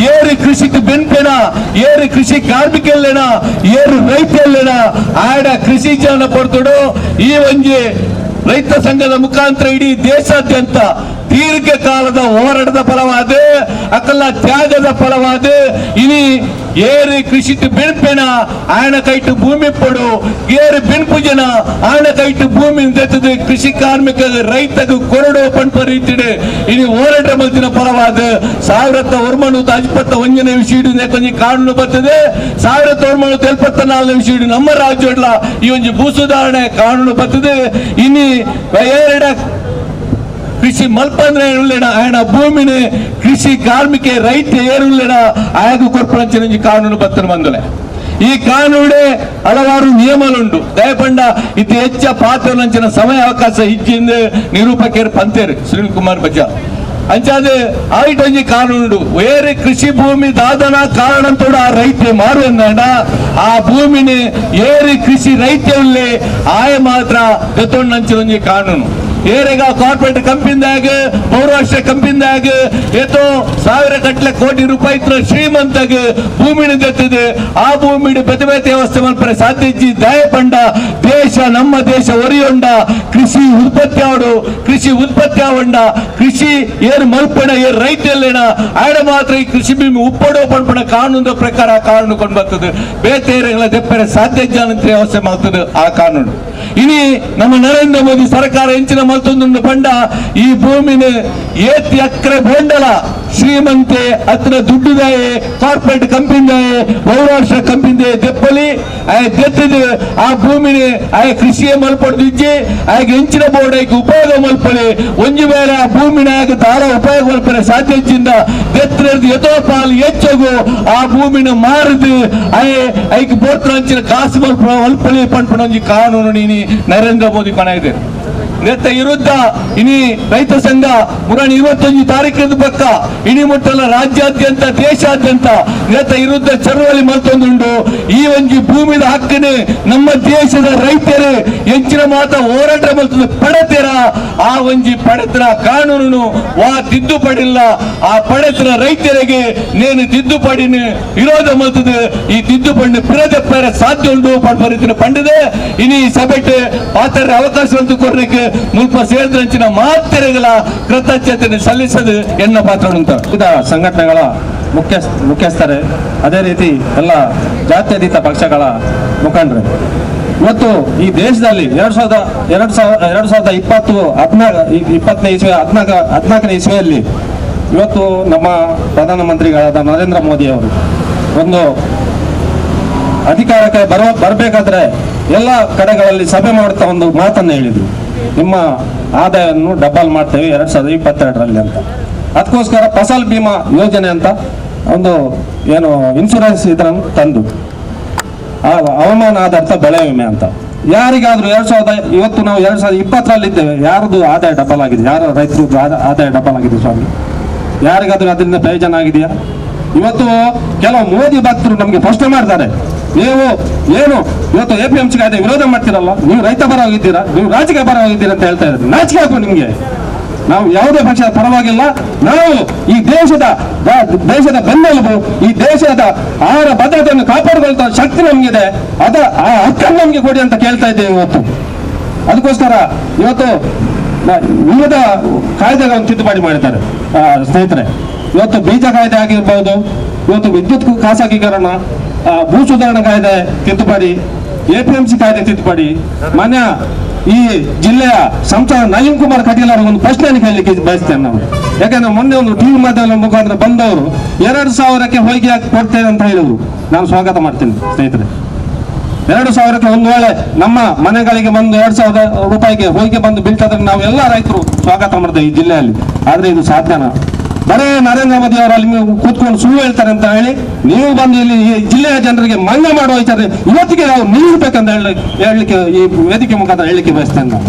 ಏರು ಕೃಷಿಗೆ ಬೆನ್ಪೆನ ಏರು ಕೃಷಿ ಕಾರ್ಮಿಕಲ್ಲೇನ ಏರು ರೈತಲ್ಲೇನ ಆಡ ಕೃಷಿ ಜನ ಪಡ್ತಡು ಈ ಒಂಜಿ ರೈತ ಸಂಘದ ಮುಖಾಂತರ ಇಡೀ ದೇಶಾದ್ಯಂತ ದೀರ್ಘಕಾಲದ ಹೋರಾಟದ ಫಲವಾದ ಅಕಲ್ಲ ತ್ಯಾಗದ ಫಲವಾದ ಇನಿ ಏರು ಕೃಷಿ ಬೆಣಪೆನ ಆಯನ ಕೈಟು ಭೂಮಿ ಪಡು ಏರು ಬೆಣಪು ಜನ ಆಯನ ಕೈಟು ಭೂಮಿ ದೆತ್ತದು ಕೃಷಿ ಕಾರ್ಮಿಕ ರೈತಗ ಕೊರಡು ಪಂಪರಿತಿಡೆ ಇನಿ ಹೋರಾಟ ಮಲ್ತಿನ ಫಲವಾದ 1951ನೇ ವಿಷಯಡು ಕೊಂಚ ಕಾನೂನು ಬರ್ತದೆ 1974ನೇ ವಿಷಯಡು ನಮ್ಮ ರಾಜ್ಯಡ್ಲ ಈ ಒಂದು ಭೂ ಸುಧಾರಣೆ ಕಾನೂನು ಬರ್ತದೆ ಇನಿ ಎರಡ ಕೃಷಿ ಮಲ್ಪಂದ್ರೆ ಆಯನ ಭೂಮಿನ ಕೃಷಿ ಕಾರ್ಮಿಕ ರೈತ ಏರುಳ್ಳೇನ ಆಯಗ ಕೊರ್ಪಂಚಿನ ಕಾನೂನು ಬತ್ತನ ಬಂದಲೆ ಈ ಕಾನೂನೇ ಹಲವಾರು ನಿಯಮಗಳುಂಟು ದಯಪಂಡ ಇದು ಹೆಚ್ಚ ಪಾತ್ರ ನಂಚಿನ ಸಮಯ ಅವಕಾಶ ಇಚ್ಚಿಂದ ನಿರೂಪಕರು ಪಂತೇರು ಸುನಿಲ್ ಕುಮಾರ್ ಬಜ್ಜಾ ಅಂಚಾದ ಆಯ್ಟೊಂಜಿ ಕಾನೂನು ಬೇರೆ ಕೃಷಿ ಭೂಮಿ ದಾದನ ಕಾರಣ ತೋಡ ಆ ರೈತ ಮಾರುವಂದ ಆ ಭೂಮಿನ ಏರಿ ಕೃಷಿ ರೈತ ಉಳ್ಳೆ ಆಯ ಮಾತ್ರ ನಂಚಿನ ಕಾನೂನು ಏರೆಗ ಕಾರ್ಪೊರೇಟ್ ಕಂಪನಿದಾಗ ಬಹುರಾಷ್ಟ್ರ ಕಂಪನಿದಾಗ ಏತೋ 1000 ಗಟ್ಟಲೆ ಕೋಟಿ ರೂಪಾಯಿ ಶ್ರೀಮಂತಗ ಭೂಮಿನ ದೆತ್ತದೆ ಆ ಭೂಮಿನ ಬೇತೆ ಬೇತೆ ವ್ಯವಸ್ಥೆ ಮಲ್ಪರೆ ಸಾಧ್ಯ ಇಜ್ಜಿ ದಯ ಪಂಡ ದೇಶ ನಮ್ಮ ದೇಶ ಒರಿಯೊಂಡ ಕೃಷಿ ಉತ್ಪತ್ತಿ ಆವಂಡ ಕೃಷಿ ಏರು ಮಲ್ಪಣ ಏರು ರೈತ ಎಲ್ಲೇನ ಆಡ ಮಾತ್ರ ಈ ಕೃಷಿ ಭೂಮಿ ಉಪ್ಪಡೋ ಪಂಪಣ ಕಾನೂನು ಪ್ರಕಾರ ಕಾನೂನು ಕೊಂಡು ಬರ್ತದೆ ಬೇತೆಗಳ ದೆಪ್ಪರೆ ಸಾಧ್ಯ ಜಾನಂತ ವ್ಯವಸ್ಥೆ ಮಾಡ್ತದೆ ಆ ಕಾನೂನು ಇನಿ ನಮ್ಮ ನರೇಂದ್ರ ಮೋದಿ ಸರ್ಕಾರ ಹೆಂಚಿನ ಮಲ್ತೊಂದು ಪಂಡ ಈ ಭೂಮಿನ ಏತಿ ಅಕ್ರೆ ಬೋಂಡಲ ಶ್ರೀಮಂತೆ ಹತ್ರ ದುಡ್ಡುದಾಯೆ ಕಾರ್ಪೊರೇಟ್ ಕಂಪನಿದಾಯೆ ಬಹುರಾಷ್ಟ್ರ ಕಂಪನಿದೆ ದೆಪ್ಪಲಿ ದೆತ್ತದು ಆ ಭೂಮಿನ ಆಯ ಕೃಷಿಯೇ ಮಲ್ಪಡ್ದು ಇಜ್ಜಿ ಆಗ ಹೆಂಚಿನ ಬೋರ್ಡ್ ಆಯ್ಕೆ ಉಪಯೋಗ ಮಲ್ಪಲಿ ಒಂಜು ಬೇರೆ ಆ ಭೂಮಿನ ಆಗ ದಾರ ಉಪಯೋಗ ಮಲ್ಪನೆ ಸಾಧ್ಯ ಇಚ್ಚಿಂದ ದೆತ್ತರದ್ದು ಎತೋ ಪಾಲು ಹೆಚ್ಚಗು ಆ ಭೂಮಿನ ಮಾರದು ಐಕ್ ಬೋರ್ತ್ರ ಅಂಚಿನ ಕಾಸು ಮಲ್ಪಲಿ ಪಂಪಣ ಒಂಜಿ ಕಾನೂನು ನೀನಿ ನರೇಂದ್ರ ಮೋದಿ ಕೊನ ಇದೆ ನೆತ್ತ ವಿರುದ್ಧ ಇನಿ ರೈತ ಸಂಘ 21 ತಾರೀಕಿನ ಪಕ್ಕ ಇಡೀ ಮುಟ್ಟಲ ರಾಜ್ಯಾದ್ಯಂತ ದೇಶಾದ್ಯಂತ ನೆತ್ತ ವಿರುದ್ಧ ಚಳವಳಿ ಮಲ್ತೊಂದುಂಡು ಈ ಒಂಜಿ ಭೂಮಿದ ಹಕ್ಕನೆ ನಮ್ಮ ದೇಶದ ರೈತರು ಹೆಚ್ಚಿನ ಮಾತ ಹೋರಾಟ ಮಲ್ತದ ಪಡೆತರ ಆ ಒಂಜಿ ಪಡೆತರ ಕಾನೂನು ವಾ ತಿದ್ದುಪಡಿಲ್ಲ ಆ ಪಡೆತರ ರೈತರಿಗೆ ನೇನು ತಿದ್ದುಪಡಿನ ವಿರೋಧ ಮಲ್ತದ ಈ ತಿದ್ದುಪಡಿನ ಪಿರದೆಪ್ಪರ ಸಾಧ್ಯ ಉಂಟು ಪಂಪರಿತಿನ ಪಂಡದೆ ಇನಿ ಸಭೆಟ್ ಪಾತ್ರ ಅವಕಾಶವಂತೂ ಕೊರ್ಲಿಕ್ಕೆ ಮುಲ್ಪ ಸೇರಿದಂಚಿನ ಮಾತ್ರೆಗಳ ಕೃತಜ್ಞತೆ ಸಲ್ಲಿಸದು ಎನ್ನ ಪಾತ್ರ ಉಂಟು ವಿವಿಧ ಸಂಘಟನೆಗಳ ಮುಖ್ಯಸ್ಥರೇ ಅದೇ ರೀತಿ ಎಲ್ಲ ಜಾತ್ಯತೀತ ಪಕ್ಷಗಳ ಮುಖಂಡರು ಇವತ್ತು ಈ ದೇಶದಲ್ಲಿ 2020 ಹದಿನಾಲ್ಕನೇ ಇಸ್ವಿಯಲ್ಲಿ ಇವತ್ತು ನಮ್ಮ ಪ್ರಧಾನಮಂತ್ರಿಗಳಾದ ನರೇಂದ್ರ ಮೋದಿ ಅವರು ಒಂದು ಅಧಿಕಾರಕ್ಕೆ ಬರಬೇಕಾದ್ರೆ ಎಲ್ಲ ಕಡೆಗಳಲ್ಲಿ ಸಭೆ ಮಾಡ್ತಾ ಒಂದು ಮಾತನ್ನು ಹೇಳಿದ್ರು, ನಿಮ್ಮ ಆದಾಯವನ್ನು ಡಬಲ್ ಮಾಡ್ತೇವೆ 2022ರಲ್ಲಿ ಅಂತ. ಅದಕ್ಕೋಸ್ಕರ ಫಸಲ್ ಬಿಮಾ ಯೋಜನೆ ಅಂತ ಒಂದು ಏನು ಇನ್ಶೂರೆನ್ಸ್ ಇದನ್ನು ತಂದು ಹವಾಮಾನ ಆಧಾರಿತ ಬೆಳೆ ವಿಮೆ ಅಂತ ಯಾರಿಗಾದ್ರೂ ಇವತ್ತು ನಾವು 2020ರಲ್ಲಿ ಇದ್ದೇವೆ, ಯಾರದು ಆದಾಯ ಡಬಲ್ ಆಗಿದೆ? ಯಾರ ರೈತರು ಆದಾಯ ಡಬಲ್ ಆಗಿದೆ ಸ್ವಾಮಿ? ಯಾರಿಗಾದ್ರೂ ಅದರಿಂದ ಪ್ರಯೋಜನ ಆಗಿದೆಯಾ? ಇವತ್ತು ಕೆಲವು ಮೋದಿ ಭಕ್ತರು ನಮಗೆ ಪ್ರಶ್ನೆ ಮಾಡ್ತಾರೆ, ನೀವು ಏನು ಇವತ್ತು APMC ಕಾಯ್ದೆ ವಿರೋಧ ಮಾಡ್ತೀರಲ್ಲ, ನೀವು ರೈತ ಪರವಾಗಿದ್ದೀರಾ, ನೀವು ರಾಜಕೀಯ ಪರವಾಗಿದ್ದೀರಾ ಅಂತ ಹೇಳ್ತಾ ಇದ್ದಾರೆ. ನಾಚಿಕೆ ಹಾಕು ನಿಮ್ಗೆ. ನಾವು ಯಾವುದೇ ಪಕ್ಷದ ಪರವಾಗಿಲ್ಲ, ನಾವು ಈ ದೇಶದ ಬೆನ್ನೆಲುಬು, ಈ ದೇಶದ ಆಹಾರ ಭದ್ರತೆಯನ್ನು ಕಾಪಾಡಿಕೊಳ್ಳುವ ಶಕ್ತಿ ನಮಗಿದೆ, ಆ ಹಕ್ಕನ್ನು ನಮ್ಗೆ ಕೊಡಿ ಅಂತ ಕೇಳ್ತಾ ಇದ್ದೇವೆ ಇವತ್ತು. ಅದಕ್ಕೋಸ್ಕರ ಇವತ್ತು ವಿವಿಧ ಕಾಯ್ದೆಗಳನ್ನು ತಿದ್ದುಪಡಿ ಮಾಡಿದ್ದಾರೆ ಸ್ನೇಹಿತರೆ. ಇವತ್ತು ಬೀಜ ಕಾಯ್ದೆ ಆಗಿರ್ಬೋದು, ಇವತ್ತು ವಿದ್ಯುತ್ ಖಾಸಗೀಕರಣ, ಭೂ ಸುಧಾರಣಾ ಕಾಯ್ದೆ ತಿದ್ದುಪಡಿ, APMC ಕಾಯ್ದೆ ತಿದ್ದುಪಡಿ. ಮಾನ್ಯ ಈ ಜಿಲ್ಲೆಯ ಸಂಸದ ನಳಿನ್ ಕುಮಾರ್ ಕಟೀಲ್ ಅವರಿಗೆ ಒಂದು ಪ್ರಶ್ನೆಯನ್ನು ಕೇಳಲಿಕ್ಕೆ ಬಯಸ್ತೇನೆ ನಾವು. ಯಾಕಂದ್ರೆ ಮೊನ್ನೆ ಒಂದು TV ಮಾಧ್ಯಮದ ಮುಖಾಂತರ ಬಂದವರು 2000ಕ್ಕೆ ಹೊಯ್ಗೆ ಹಾಕಿ ಕೊಡ್ತೇವೆ ಅಂತ ಹೇಳಿದ್ರು. ನಾನು ಸ್ವಾಗತ ಮಾಡ್ತೇನೆ ಸ್ನೇಹಿತರೆ. 2000ಕ್ಕೆ ಒಂದು ವೇಳೆ ನಮ್ಮ ಮನೆಗಳಿಗೆ ಬಂದು 2000 ರೂಪಾಯಿಗೆ ಹೊಯ್ಗೆ ಬಂದು ಬೀಳ್ತದ್ರೆ ನಾವು ಎಲ್ಲ ರೈತರು ಸ್ವಾಗತ ಮಾಡ್ತೇವೆ ಈ ಜಿಲ್ಲೆಯಲ್ಲಿ. ಆದ್ರೆ ಇದು ಸಾಧ್ಯನಾ? ಬರೇ ನರೇಂದ್ರ ಮೋದಿ ಅವರಲ್ಲಿ ಕೂತ್ಕೊಂಡು ಸುಳ್ಳು ಹೇಳ್ತಾರೆ ಅಂತ ಹೇಳಿ ನೀವು ಬಂದು ಇಲ್ಲಿ ಈ ಜಿಲ್ಲೆಯ ಜನರಿಗೆ ಮಂಗ ಮಾಡುವ ವಿಚಾರ ಇವತ್ತಿಗೆ ನಾವು ನಿಲ್ಲಿಸಬೇಕಂತ ಹೇಳಲಿಕ್ಕೆ ಈ ವೇದಿಕೆ ಮುಖಾಂತರ ಹೇಳಲಿಕ್ಕೆ ಬಯಸ್ತೇನೆ ನಾವು.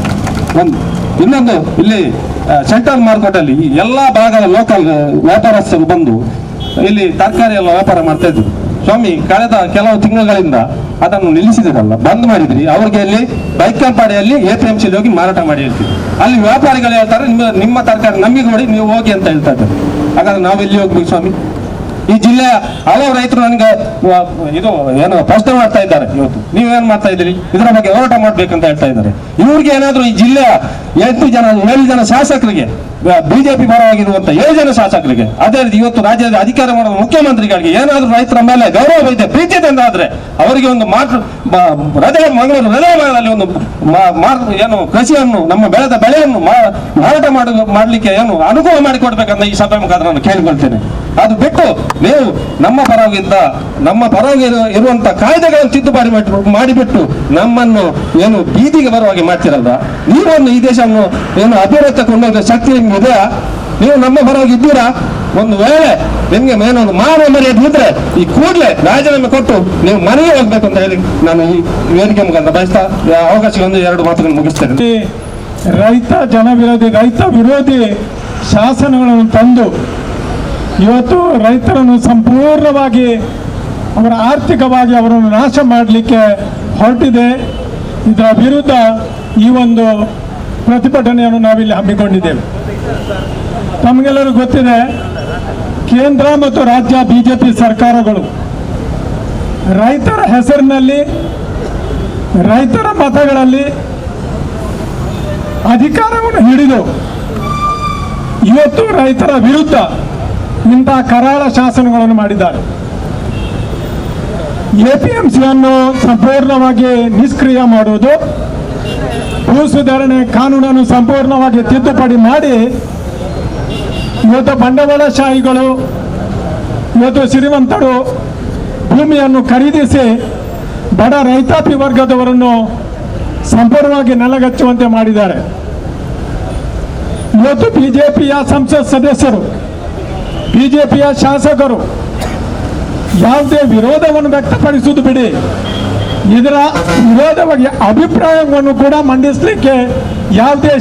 ಇನ್ನೊಂದು ಇಲ್ಲಿ ಸೆಂಟ್ರಲ್ ಮಾರ್ಕೆಟ್ ಅಲ್ಲಿ ಎಲ್ಲ ಭಾಗದ ಲೋಕಲ್ ವ್ಯಾಪಾರಸ್ಥರು ಬಂದು ಇಲ್ಲಿ ತರಕಾರಿ ಎಲ್ಲ ವ್ಯಾಪಾರ ಮಾಡ್ತಾ ಇದ್ರು ಸ್ವಾಮಿ. ಕಳೆದ ಕೆಲವು ತಿಂಗಳುಗಳಿಂದ ಅದನ್ನು ನಿಲ್ಲಿಸಿದ್ರಲ್ಲ, ಬಂದ್ ಮಾಡಿದ್ರಿ. ಅವ್ರಿಗೆ ಅಲ್ಲಿ ಬೈಕಂಪಾಡಿಯಲ್ಲಿ APMC ಹೋಗಿ ಮಾರಾಟ ಮಾಡಿ ಹೇಳ್ತೀವಿ. ಅಲ್ಲಿ ವ್ಯಾಪಾರಿಗಳು ಹೇಳ್ತಾರೆ, ನಿಮ್ಮ ತರಕಾರಿ ನಮಗೆ ನೋಡಿ, ನೀವು ಹೋಗಿ ಅಂತ ಹೇಳ್ತಾ ಇದ್ದಾರೆ. ಹಾಗಾದ್ರೆ ನಾವು ಎಲ್ಲಿ ಹೋಗ್ಬೇಕು ಸ್ವಾಮಿ? ಈ ಜಿಲ್ಲೆಯ ಹಲವು ರೈತರು ನನಗೆ ಇದು ಏನು ಪ್ರಶ್ನೆ ಮಾಡ್ತಾ ಇದ್ದಾರೆ. ಇವತ್ತು ನೀವೇನ್ ಮಾಡ್ತಾ ಇದ್ದೀರಿ, ಇದರ ಬಗ್ಗೆ ಹೋರಾಟ ಮಾಡ್ಬೇಕಂತ ಹೇಳ್ತಾ ಇದ್ದಾರೆ. ಇವ್ರಿಗೆ ಏನಾದ್ರು ಈ ಜಿಲ್ಲೆಯ 7 ಜನ ಶಾಸಕರಿಗೆ, ಬಿಜೆಪಿ ಪರವಾಗಿರುವಂತ 7 ಜನ ಶಾಸಕರಿಗೆ, ಅದೇ ರೀತಿ ಇವತ್ತು ರಾಜ್ಯದ ಅಧಿಕಾರ ಮಾಡುವ ಮುಖ್ಯಮಂತ್ರಿಗಳಿಗೆ ಏನಾದ್ರೂ ರೈತರ ಮೇಲೆ ಗೌರವ ಇದೆ, ಪ್ರೀತಿ ಇದೆ ಅಂತಾದ್ರೆ ಅವರಿಗೆ ಒಂದು ಮಂಗಳೂರು ಹೃದಯಗಳಲ್ಲಿ ಒಂದು ಏನು ಕೃಷಿಯನ್ನು, ನಮ್ಮ ಬೆಳೆದ ಬೆಳೆಯನ್ನು ಮಾರಾಟ ಮಾಡಲಿಕ್ಕೆ ಏನು ಅನುಕೂಲ ಮಾಡಿಕೊಡ್ಬೇಕಂತ ಈ ಸಭೆ ಮುಖಾಂತರ ನಾನು ಕೇಳಿಕೊಳ್ತೇನೆ. ಅದು ಬಿಟ್ಟು ನೀವು ನಮ್ಮ ಪರವಾಗಿ ಇರುವಂತ ಕಾಯ್ದೆಗಳನ್ನು ತಿದ್ದುಪಡಿ ಮಾಡಿಬಿಟ್ಟು ನಮ್ಮನ್ನು ಏನು ಬೀದಿಗೆ ಬರುವಾಗೆ ಮಾಡ್ತಿರಲ್ಲ, ನೀವೊಂದು ಈ ದೇಶವನ್ನು ಏನು ಅಭಿವೃದ್ಧಿ ಕೊಂಡೋಗ ಶಕ್ತಿ ನಿಮ್ಗಿದೆಯಾ? ನೀವು ನಮ್ಮ ಪರವಾಗಿ ಇದ್ದೀರಾ? ಒಂದು ವೇಳೆ ನಿಮ್ಗೆ ಏನೊಂದು ಮರ್ಯಾದೆ ಇದ್ರೆ ಈ ಕೂಡಲೇ ರಾಜೀನಾಮೆ ಕೊಟ್ಟು ನೀವು ಮನೆಗೆ ಹೋಗ್ಬೇಕು ಅಂತ ಹೇಳಿ ನಾನು ಈ ವೇದಿಕೆ ಮುಖಾಂತರ ಬಯಸ್ತಾ ಅವಕಾಶ 1-2 ಮಾತುಗಳನ್ನು ಮುಗಿಸ್ತೇನೆ. ರೈತ ವಿರೋಧಿ ಶಾಸನಗಳನ್ನು ತಂದು ಇವತ್ತು ರೈತರನ್ನು ಸಂಪೂರ್ಣವಾಗಿ ಅವರ ಆರ್ಥಿಕವಾಗಿ ಅವರನ್ನು ನಾಶ ಮಾಡಲಿಕ್ಕೆ ಹೊರಟಿದೆ. ಇದರ ವಿರುದ್ಧ ಈ ಒಂದು ಪ್ರತಿಭಟನೆಯನ್ನು ನಾವಿಲ್ಲಿ ಹಮ್ಮಿಕೊಂಡಿದ್ದೇವೆ. ತಮಗೆಲ್ಲರೂ ಗೊತ್ತಿದೆ, ಕೇಂದ್ರ ಮತ್ತು ರಾಜ್ಯ ಬಿಜೆಪಿ ಸರ್ಕಾರಗಳು ರೈತರ ಹೆಸರಿನಲ್ಲಿ, ರೈತರ ಮತಗಳಲ್ಲಿ ಅಧಿಕಾರವನ್ನು ಹಿಡಿದು ಇವತ್ತು ರೈತರ ವಿರುದ್ಧ ಇಂತಹ ಕರಾಳ ಶಾಸನಗಳನ್ನು ಮಾಡಿದ್ದಾರೆ. ಎಪಿಎಂಸಿಯನ್ನು ಸಂಪೂರ್ಣವಾಗಿ ನಿಷ್ಕ್ರಿಯ ಮಾಡುವುದು, ಭೂ ಸುಧಾರಣೆ ಕಾನೂನನ್ನು ಸಂಪೂರ್ಣವಾಗಿ ತಿದ್ದುಪಡಿ ಮಾಡಿ ಇವತ್ತು ಬಂಡವಾಳಶಾಹಿಗಳು, ಇವತ್ತು ಶ್ರೀಮಂತರು ಭೂಮಿಯನ್ನು ಖರೀದಿಸಿ ಬಡ ರೈತಾಪಿ ವರ್ಗದವರನ್ನು ಸಂಪೂರ್ಣವಾಗಿ ನೆಲಗಚ್ಚುವಂತೆ ಮಾಡಿದ್ದಾರೆ. ಇವತ್ತು ಬಿಜೆಪಿಯ ಸಂಸತ್ ಸದಸ್ಯರು, ಬಿಜೆಪಿಯ ಶಾಸಕರು ಯಾವುದೇ ವಿರೋಧವನ್ನು ವ್ಯಕ್ತಪಡಿಸುವುದು ಬಿಡಿ, ಇದರ ವಿರೋಧವಾಗಿ ಅಭಿಪ್ರಾಯವನ್ನು ಕೂಡ ಮಂಡಿಸಲಿಕ್ಕೆ ಯಾವುದೇ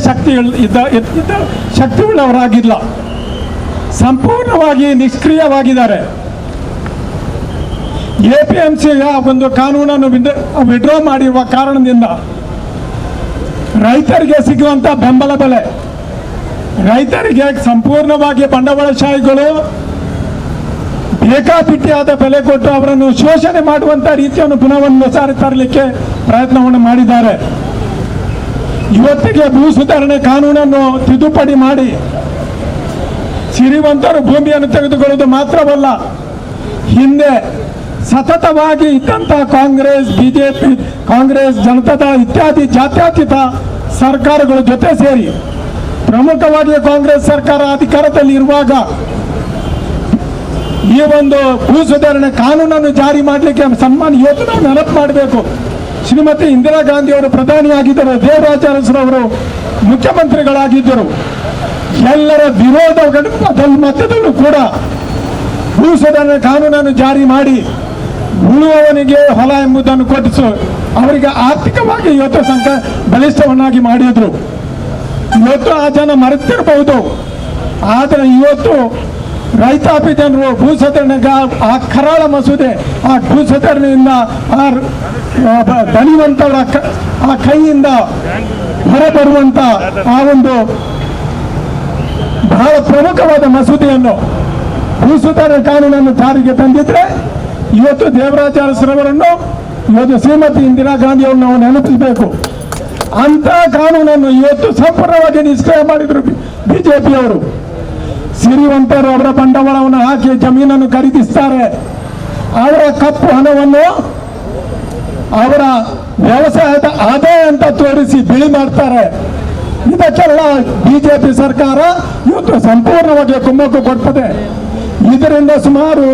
ಶಕ್ತಿಯುಳ್ಳವರಾಗಿಲ್ಲ. ಸಂಪೂರ್ಣವಾಗಿ ನಿಷ್ಕ್ರಿಯವಾಗಿದ್ದಾರೆ. ಎಪಿಎಂಸಿಯ ಒಂದು ಕಾನೂನನ್ನು ವಿಡ್ರಾ ಮಾಡಿರುವ ಕಾರಣದಿಂದ ರೈತರಿಗೆ ಸಿಗುವಂತ ಬೆಂಬಲ ಬೆಲೆ, ರೈತರಿಗೆ ಸಂಪೂರ್ಣವಾಗಿ ಬಂಡವಾಳಶಾಹಿಗಳು ಬೇಕಾಬಿಟ್ಟಿಯಾದ ಬೆಲೆ ಕೊಟ್ಟು ಅವರನ್ನು ಶೋಷಣೆ ಮಾಡುವಂತ ರೀತಿಯನ್ನು ಪುನಃ ಒಂದು ಸಾರಿ ತರಲಿಕ್ಕೆ ಪ್ರಯತ್ನವನ್ನು ಮಾಡಿದ್ದಾರೆ. ಇವತ್ತಿಗೆ ಭೂ ಸುಧಾರಣೆ ಕಾನೂನನ್ನು ತಿದ್ದುಪಡಿ ಮಾಡಿ ಶ್ರೀಮಂತರು ಭೂಮಿಯನ್ನು ತೆಗೆದುಕೊಳ್ಳುವುದು ಮಾತ್ರವಲ್ಲ, ಹಿಂದೆ ಸತತವಾಗಿ ಇದ್ದಂತಹ ಕಾಂಗ್ರೆಸ್, ಬಿಜೆಪಿ, ಕಾಂಗ್ರೆಸ್, ಜನತಾದಳ ಇತ್ಯಾದಿ ಜಾತ್ಯತೀತ ಸರ್ಕಾರಗಳ ಜೊತೆ ಸೇರಿ, ಪ್ರಮುಖವಾಗಿ ಕಾಂಗ್ರೆಸ್ ಸರ್ಕಾರ ಅಧಿಕಾರದಲ್ಲಿ ಇರುವಾಗ ಈ ಒಂದು ಭೂ ಸುಧಾರಣೆ ಕಾನೂನನ್ನು ಜಾರಿ ಮಾಡಲಿಕ್ಕೆ ಇವತ್ತು ನಾವು ನೆನಪು ಮಾಡಬೇಕು. ಶ್ರೀಮತಿ ಇಂದಿರಾ ಗಾಂಧಿ ಅವರು ಪ್ರಧಾನಿಯಾಗಿದ್ದರು, ದೇವರಾಜ ಅರಸರವರು ಮುಖ್ಯಮಂತ್ರಿಗಳಾಗಿದ್ದರು. ಎಲ್ಲರ ವಿರೋಧದ ಮಧ್ಯದಲ್ಲೂ ಕೂಡ ಭೂ ಸುಧಾರಣೆ ಕಾನೂನನ್ನು ಜಾರಿ ಮಾಡಿ ಉಳುವವನಿಗೆ ಹೊಲ ಎಂಬುದನ್ನು ಕೊಡಿಸು ಅವರಿಗೆ ಆರ್ಥಿಕವಾಗಿ ಇವತ್ತು ಬಲಿಷ್ಠವನ್ನಾಗಿ ಮಾಡಿದ್ರು. ಇವತ್ತು ಆ ಜನ ಮರೆತಿರಬಹುದು, ಆದರೆ ಇವತ್ತು ರೈತಾಪಿ ಜನರು ಭೂ ಸುಧಾರಣೆಗೆ ಆ ಕರಾಳ ಮಸೂದೆ, ಆ ಭೂ ಸುಧಾರಣೆಯಿಂದ ದಣಿವಂತವರ ಆ ಕೈಯಿಂದ ಹೊರಬರುವಂತ ಆ ಒಂದು ಬಹಳ ಪ್ರಮುಖವಾದ ಮಸೂದೆಯನ್ನು, ಭೂ ಸುಧಾರಣೆ ಕಾನೂನನ್ನು ಜಾರಿಗೆ ತಂದಿದ್ರೆ ಇವತ್ತು ದೇವರಾಜ ಅರಸರವರನ್ನು, ಇವತ್ತು ಶ್ರೀಮತಿ ಇಂದಿರಾ ಗಾಂಧಿ ಅವರನ್ನು ನಾವು ನೆನಪಿಸಬೇಕು. ಅಂತ ಕಾನೂನನ್ನು ಇವತ್ತು ಸಂಪೂರ್ಣವಾಗಿ ನಿಷ್ಕ್ರಿಯ ಮಾಡಿದ್ರು ಬಿಜೆಪಿಯವರು. ಸಿರಿವಂತರು ಅವರ ಬಂಡವಾಳವನ್ನು ಹಾಕಿ ಜಮೀನನ್ನು ಖರೀದಿಸ್ತಾರೆ, ಅವರ ಕಪ್ಪು ಹಣವನ್ನು ಅವರ ವ್ಯವಸಾಯದ ಆದಾಯ ಅಂತ ತೋರಿಸಿ ಬಿಳಿ ಮಾಡ್ತಾರೆ. ಇದಕ್ಕೆಲ್ಲ ಬಿಜೆಪಿ ಸರ್ಕಾರ ಇವತ್ತು ಸಂಪೂರ್ಣವಾಗಿ ಕುಮ್ಮಕ್ಕು ಕೊಡ್ತದೆ. ಇದರಿಂದ ಸುಮಾರು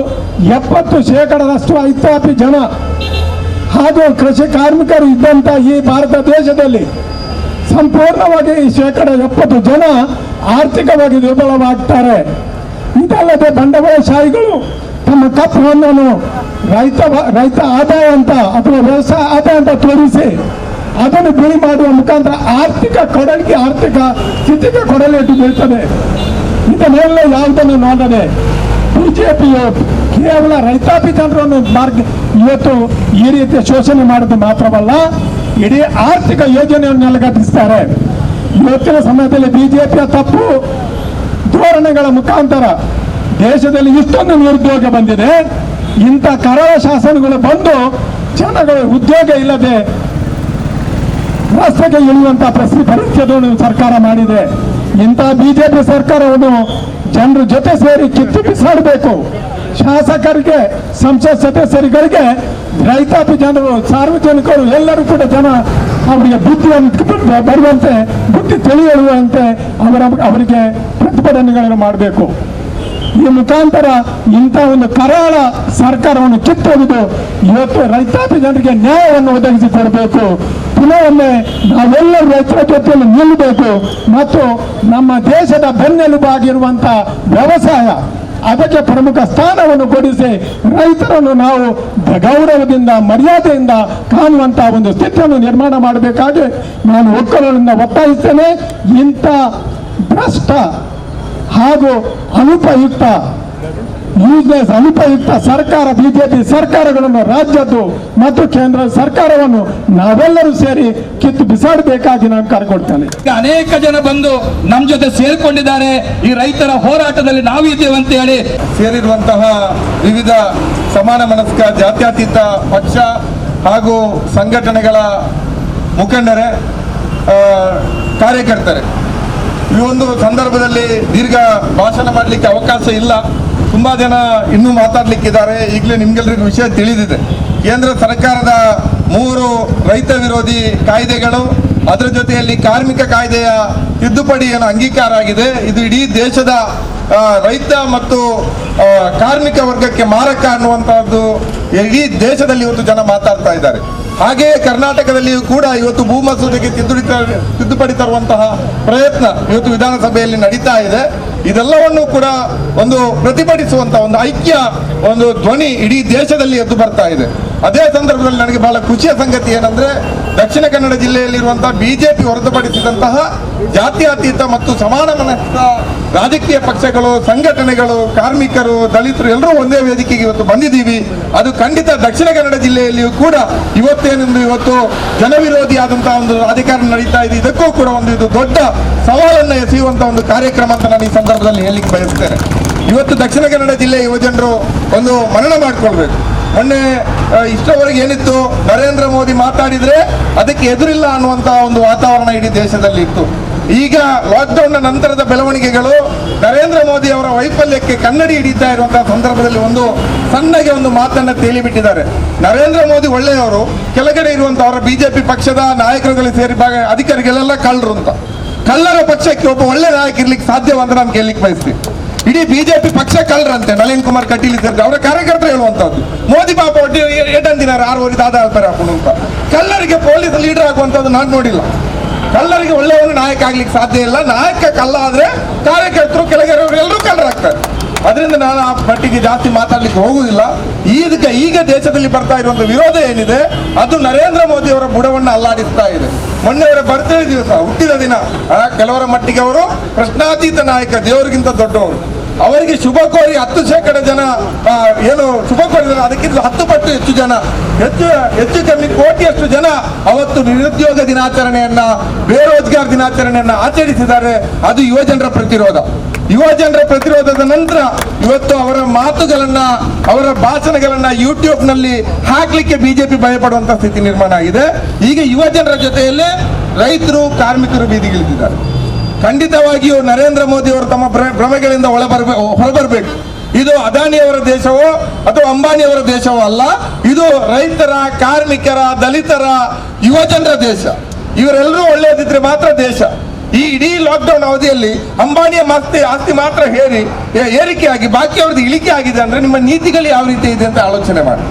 70% ರೈತಾಪಿ ಜನ ಹಾಗೂ ಕೃಷಿ ಕಾರ್ಮಿಕರು ಇದ್ದಂತ ಈ ಭಾರತ ದೇಶದಲ್ಲಿ ಸಂಪೂರ್ಣವಾಗಿ 70% ಜನ ಆರ್ಥಿಕವಾಗಿ ದುರ್ಬಲವಾಗ್ತಾರೆ. ಇದಲ್ಲದೆ ಬಂಡವಾಳಶಾಹಿಗಳು ತಮ್ಮ ಕಪ್ಪು ಹಣವನ್ನು ರೈತ ಆದಾಯ ಅಂತ ಅಥವಾ ವ್ಯವಸಾಯ ಆದಾಯ ಅಂತ ತೋರಿಸಿ ಅದನ್ನು ಬಿಳಿ ಮಾಡುವ ಮುಖಾಂತರ ಆರ್ಥಿಕ ಸ್ಥಿತಿಗೆ ಕೊಡಲೇಟು ಬೀಳ್ತದೆ. ಇದನ್ನೆಲ್ಲ ಯಾವುದನ್ನು ನೋಡದೆ ಬಿಜೆಪಿಯು ಕೇವಲ ರೈತಾಪಿ ಜನರನ್ನು ಇವತ್ತು ಈ ರೀತಿಯ ಶೋಷಣೆ ಮಾಡೋದು ಮಾತ್ರವಲ್ಲ, ಇಡೀ ಆರ್ಥಿಕ ಯೋಜನೆಯನ್ನು ನೆಲಗಟ್ಟಿಸ್ತಾರೆ. ಇವತ್ತಿನ ಸಮಯದಲ್ಲಿ ಬಿಜೆಪಿಯ ತಪ್ಪು ಧೋರಣೆಗಳ ಮುಖಾಂತರ ದೇಶದಲ್ಲಿ ಇಷ್ಟೊಂದು ನಿರುದ್ಯೋಗ ಬಂದಿದೆ. ಇಂಥ ಕರಾಳ ಶಾಸನಗಳು ಬಂದು ಜನಗಳು ಉದ್ಯೋಗ ಇಲ್ಲದೆ ರಸ್ತೆಗೆ ಇಳಿಯುವಂತ ಪರಿಸ್ಥಿತಿಯನ್ನು ಸರ್ಕಾರ ಮಾಡಿದೆ. ಇಂಥ ಬಿಜೆಪಿ ಸರ್ಕಾರವನ್ನು ಜನರ ಜೊತೆ ಸೇರಿ ಕಿತ್ತು ಬಿಸಾಡಬೇಕು. ಶಾಸಕರಿಗೆ, ಸಂಸತ್ ಸದಸ್ಯರುಗಳಿಗೆ, ರೈತಾಪಿ ಜನರು, ಸಾರ್ವಜನಿಕರು ಎಲ್ಲರೂ ಕೂಡ ಜನ ಅವರಿಗೆ ಬರುವಂತೆ ಬುದ್ಧಿ ತಿಳಿಯುವಂತೆ ಅವರಿಗೆ ಪ್ರತಿಭಟನೆಗಳನ್ನು ಮಾಡಬೇಕು. ಈ ಮುಖಾಂತರ ಇಂಥ ಒಂದು ಕರಾಳ ಸರ್ಕಾರವನ್ನು ಕಿತ್ತೊಗೆದು ಇವತ್ತು ರೈತಾಪಿ ಜನರಿಗೆ ನ್ಯಾಯವನ್ನು ಒದಗಿಸಿಕೊಡಬೇಕು. ಪುನಃ ನಾವೆಲ್ಲರೂ ರೈತರ ಜೊತೆಯಲ್ಲಿ ನಿಲ್ಲಬೇಕು ಮತ್ತು ನಮ್ಮ ದೇಶದ ಬೆನ್ನೆಲುಬಾಗಿರುವಂಥ ವ್ಯವಸಾಯ ಅದಕ್ಕೆ ಪ್ರಮುಖ ಸ್ಥಾನವನ್ನು ಕೊಡಿಸಿ ರೈತರನ್ನು ನಾವು ಗೌರವದಿಂದ, ಮರ್ಯಾದೆಯಿಂದ ಕಾಣುವಂತಹ ಒಂದು ಸ್ಥಿತಿಯನ್ನು ನಿರ್ಮಾಣ ಮಾಡಬೇಕಾಗಿ ನಾನು ಒಕ್ಕಲಿನಿಂದ ಒತ್ತಾಯಿಸ್ತೇನೆ. ಇಂಥ ಭ್ರಷ್ಟ ಹಾಗೂ ಅನುಪಯುಕ್ತ ಸರ್ಕಾರ, ಬಿಜೆಪಿ ಸರ್ಕಾರಗಳನ್ನು, ರಾಜ್ಯದ್ದು ಮತ್ತು ಕೇಂದ್ರ ಸರ್ಕಾರವನ್ನು ನಾವೆಲ್ಲರೂ ಸೇರಿ ಕಿತ್ತು ಬಿಸಾಡಬೇಕಾಗಿ ನಾನು ಕರೆಕೊಡ್ತೇನೆ. ಅನೇಕ ಜನ ಬಂದು ನಮ್ಮ ಜೊತೆ ಸೇರಿಕೊಂಡಿದ್ದಾರೆ. ಈ ರೈತರ ಹೋರಾಟದಲ್ಲಿ ನಾವು ಇದ್ದೇವೆ ಅಂತ ಹೇಳಿ ಸೇರಿರುವಂತಹ ವಿವಿಧ ಸಮಾನ ಮನಸ್ಕ ಜಾತ್ಯತೀತ ಪಕ್ಷ ಹಾಗೂ ಸಂಘಟನೆಗಳ ಮುಖಂಡರೇ, ಕಾರ್ಯಕರ್ತರೆ, ಈ ಒಂದು ಸಂದರ್ಭದಲ್ಲಿ ದೀರ್ಘ ಭಾಷಣ ಮಾಡಲಿಕ್ಕೆ ಅವಕಾಶ ಇಲ್ಲ. ತುಂಬಾ ಜನ ಇನ್ನೂ ಮಾತಾಡ್ಲಿಕ್ಕಿದ್ದಾರೆ. ಈಗಲೇ ನಿಮ್ಗೆಲ್ರಿಗೂ ವಿಷಯ ತಿಳಿದಿದೆ. ಕೇಂದ್ರ ಸರ್ಕಾರದ 3 ರೈತ ವಿರೋಧಿ ಕಾಯ್ದೆಗಳು, ಅದರ ಜೊತೆಯಲ್ಲಿ ಕಾರ್ಮಿಕ ಕಾಯ್ದೆಯ ತಿದ್ದುಪಡಿ ಏನು ಅಂಗೀಕಾರ ಆಗಿದೆ. ಇದು ಇಡೀ ದೇಶದ ರೈತ ಮತ್ತು ಕಾರ್ಮಿಕ ವರ್ಗಕ್ಕೆ ಮಾರಕ ಅನ್ನುವಂತಹದ್ದು ಇಡೀ ದೇಶದಲ್ಲಿ ಇವತ್ತು ಜನ ಮಾತಾಡ್ತಾ ಇದ್ದಾರೆ. ಹಾಗೆಯೇ ಕರ್ನಾಟಕದಲ್ಲಿಯೂ ಕೂಡ ಇವತ್ತು ಭೂ ಮಸೂದೆಗೆ ತಿದ್ದುಪಡಿ ತರುವಂತಹ ಪ್ರಯತ್ನ ಇವತ್ತು ವಿಧಾನಸಭೆಯಲ್ಲಿ ನಡೀತಾ ಇದೆ. ಇದೆಲ್ಲವನ್ನು ಕೂಡ ಒಂದು ಪ್ರತಿಭಟಿಸುವಂತಹ ಒಂದು ಐಕ್ಯ, ಒಂದು ಧ್ವನಿ ಇಡೀ ದೇಶದಲ್ಲಿ ಎದ್ದು ಬರ್ತಾ ಇದೆ. ಅದೇ ಸಂದರ್ಭದಲ್ಲಿ ನನಗೆ ಬಹಳ ಖುಷಿಯ ಸಂಗತಿ ಏನಂದ್ರೆ, ದಕ್ಷಿಣ ಕನ್ನಡ ಜಿಲ್ಲೆಯಲ್ಲಿರುವಂತಹ ಬಿಜೆಪಿ ಹೊರತುಪಡಿಸಿದಂತಹ ಜಾತ್ಯತೀತ ಮತ್ತು ಸಮಾನ ಮನಸ್ಕ ರಾಜಕೀಯ ಪಕ್ಷಗಳು, ಸಂಘಟನೆಗಳು, ಕಾರ್ಮಿಕರು, ದಲಿತರು ಎಲ್ಲರೂ ಒಂದೇ ವೇದಿಕೆಗೆ ಇವತ್ತು ಬಂದಿದ್ದೀವಿ. ಅದು ಖಂಡಿತ ದಕ್ಷಿಣ ಕನ್ನಡ ಜಿಲ್ಲೆಯಲ್ಲಿಯೂ ಕೂಡ ಇವತ್ತು ಜನವಿರೋಧಿಯಾದಂತಹ ಒಂದು ರಾಜಕಾರಣ ನಡೀತಾ ಇದೆ. ಇದಕ್ಕೂ ಕೂಡ ಇದು ದೊಡ್ಡ ಸವಾಲನ್ನು ಎಸೆಯುವಂತಹ ಒಂದು ಕಾರ್ಯಕ್ರಮ ಅಂತ ನಾನು ಈ ಸಂದರ್ಭದಲ್ಲಿ ಹೇಳಲಿಕ್ಕೆ ಬಯಸ್ತೇನೆ. ಇವತ್ತು ದಕ್ಷಿಣ ಕನ್ನಡ ಜಿಲ್ಲೆಯ ಯುವಜನರು ಒಂದು ಮನನ ಮಾಡಿಕೊಳ್ಬೇಕು. ಮೊನ್ನೆ ಇಷ್ಟರವರೆಗೆ ಏನಿತ್ತು, ನರೇಂದ್ರ ಮೋದಿ ಮಾತಾಡಿದ್ರೆ ಅದಕ್ಕೆ ಎದುರಿಲ್ಲ ಅನ್ನುವಂತಹ ಒಂದು ವಾತಾವರಣ ಇಡೀ ದೇಶದಲ್ಲಿ ಇತ್ತು. ಈಗ ಲಾಕ್ಡೌನ್ನ ನಂತರದ ಬೆಳವಣಿಗೆಗಳು ನರೇಂದ್ರ ಮೋದಿ ಅವರ ವೈಫಲ್ಯಕ್ಕೆ ಕನ್ನಡಿ ಹಿಡಿತಾ ಇರುವಂತಹ ಸಂದರ್ಭದಲ್ಲಿ ಸಣ್ಣಗೆ ಒಂದು ಮಾತನ್ನ ತೇಲಿಬಿಟ್ಟಿದ್ದಾರೆ. ನರೇಂದ್ರ ಮೋದಿ ಒಳ್ಳೆಯವರು, ಕೆಳಗಡೆ ಇರುವಂತಹ ಬಿಜೆಪಿ ಪಕ್ಷದ ನಾಯಕರುಗಳು ಸೇರಿ ಅಧಿಕಾರಿಗಳೆಲ್ಲ ಕಳ್ಳರು ಅಂತ. ಕಳ್ಳರ ಪಕ್ಷಕ್ಕೆ ಒಬ್ಬ ಒಳ್ಳೆ ನಾಯಕ ಇರ್ಲಿಕ್ಕೆ ಸಾಧ್ಯವಂತ ನಾನು ಕೇಳಲಿಕ್ಕೆ ಬಯಸ್ತೀನಿ. ಇಡೀ ಬಿಜೆಪಿ ಪಕ್ಷ ಕಳ್ಳರಂತೆ. ನಳಿನ್ ಕುಮಾರ್ ಕಟೀಲ್ ಸೇರಿ ಅವರ ಕಾರ್ಯಕರ್ತರು ಹೇಳುವಂತದ್ದು. ಮೋದಿ ಪಾಪ ಏಟಂದಿನಾರ 6 ದಾದ ಹೇಳ್ತಾರೆ ಹಾಕೊಂಡು ಅಂತ. ಕಳ್ಳರಿಗೆ ಪೊಲೀಸ್ ಲೀಡರ್ ಆಗುವಂತದ್ದು ನಾನು ನೋಡಿಲ್ಲ. ಕಳ್ಳರಿಗೆ ಒಳ್ಳೆಯವನು ನಾಯಕ ಆಗ್ಲಿಕ್ಕೆ ಸಾಧ್ಯ ಇಲ್ಲ. ನಾಯಕ ಕಳ್ಳ ಆದ್ರೆ ಕಾರ್ಯಕರ್ತರು, ಕೆಳಗಿರೋರು ಎಲ್ಲರೂ ಕಳ್ಳರಾಗ್ತಾರೆ. ಅದರಿಂದ ನಾನು ಆ ಮಟ್ಟಿಗೆ ಜಾಸ್ತಿ ಮಾತಾಡ್ಲಿಕ್ಕೆ ಹೋಗುವುದಿಲ್ಲ. ಈಗ ದೇಶದಲ್ಲಿ ಬರ್ತಾ ಇರುವಂತ ವಿರೋಧ ಏನಿದೆ, ಅದು ನರೇಂದ್ರ ಮೋದಿ ಅವರ ಬುಡವನ್ನು ಅಲ್ಲಾಡಿಸ್ತಾ ಇದೆ. ಮೊನ್ನೆ ಅವರ ಬರ್ತ್ಡೇ ದಿವಸ, ಹುಟ್ಟಿದ ದಿನ, ಕೆಲವರ ಮಟ್ಟಿಗೆ ಅವರು ಪ್ರಶ್ನಾತೀತ ನಾಯಕ, ದೇವರಿಗಿಂತ ದೊಡ್ಡವರು. ಅವರಿಗೆ ಶುಭ ಕೋರಿ 10% ಜನ ಏನು ಶುಭ ಕೋರಿದ್ದಾರೆ, ಅದಕ್ಕಿಂತ 10 ಪಟ್ಟು ಹೆಚ್ಚು ಜನ, ಹೆಚ್ಚು ಕಮ್ಮಿ ಕೋಟಿಯಷ್ಟು ಜನ ಅವತ್ತು ನಿರುದ್ಯೋಗ ದಿನಾಚರಣೆಯನ್ನ, ಬೇರೋಜ್ಗಾರ್ ದಿನಾಚರಣೆಯನ್ನ ಆಚರಿಸಿದ್ದಾರೆ. ಅದು ಯುವಜನರ ಪ್ರತಿರೋಧದ ನಂತರ ಇವತ್ತು ಅವರ ಮಾತುಗಳನ್ನ, ಅವರ ಭಾಷಣಗಳನ್ನ ಯೂಟ್ಯೂಬ್ ನಲ್ಲಿ ಹಾಕ್ಲಿಕ್ಕೆ ಬಿಜೆಪಿ ಭಯಪಡುವಂತ ಸ್ಥಿತಿ ನಿರ್ಮಾಣ ಆಗಿದೆ. ಈಗ ಯುವಜನರ ಜೊತೆಯಲ್ಲೇ ರೈತರು, ಕಾರ್ಮಿಕರು ಬೀದಿಗಿಳಿದಿದ್ದಾರೆ. ಖಂಡಿತವಾಗಿಯೂ ನರೇಂದ್ರ ಮೋದಿ ಅವರು ತಮ್ಮ ಭ್ರಮೆಗಳಿಂದ ಹೊರಬರಬೇಕು. ಇದು ಅದಾನಿಯವರ ದೇಶವೋ ಅಥವಾ ಅಂಬಾನಿಯವರ ದೇಶವೋ ಅಲ್ಲ. ಇದು ರೈತರ, ಕಾರ್ಮಿಕರ, ದಲಿತರ, ಯುವಜನರ ದೇಶ. ಇವರೆಲ್ಲರೂ ಒಳ್ಳೆಯದಿದ್ರೆ ಮಾತ್ರ ದೇಶ. ಈ ಇಡೀ ಲಾಕ್ಡೌನ್ ಅವಧಿಯಲ್ಲಿ ಅಂಬಾನಿಯ ಆಸ್ತಿ ಮಾತ್ರ ಏರಿಕೆಯಾಗಿ ಬಾಕಿಯವ್ರದ್ದು ಇಳಿಕೆ ಆಗಿದೆ ಅಂದ್ರೆ ನಿಮ್ಮ ನೀತಿಗಳು ಯಾವ ರೀತಿ ಇದೆ ಅಂತ ಆಲೋಚನೆ ಮಾಡಿ.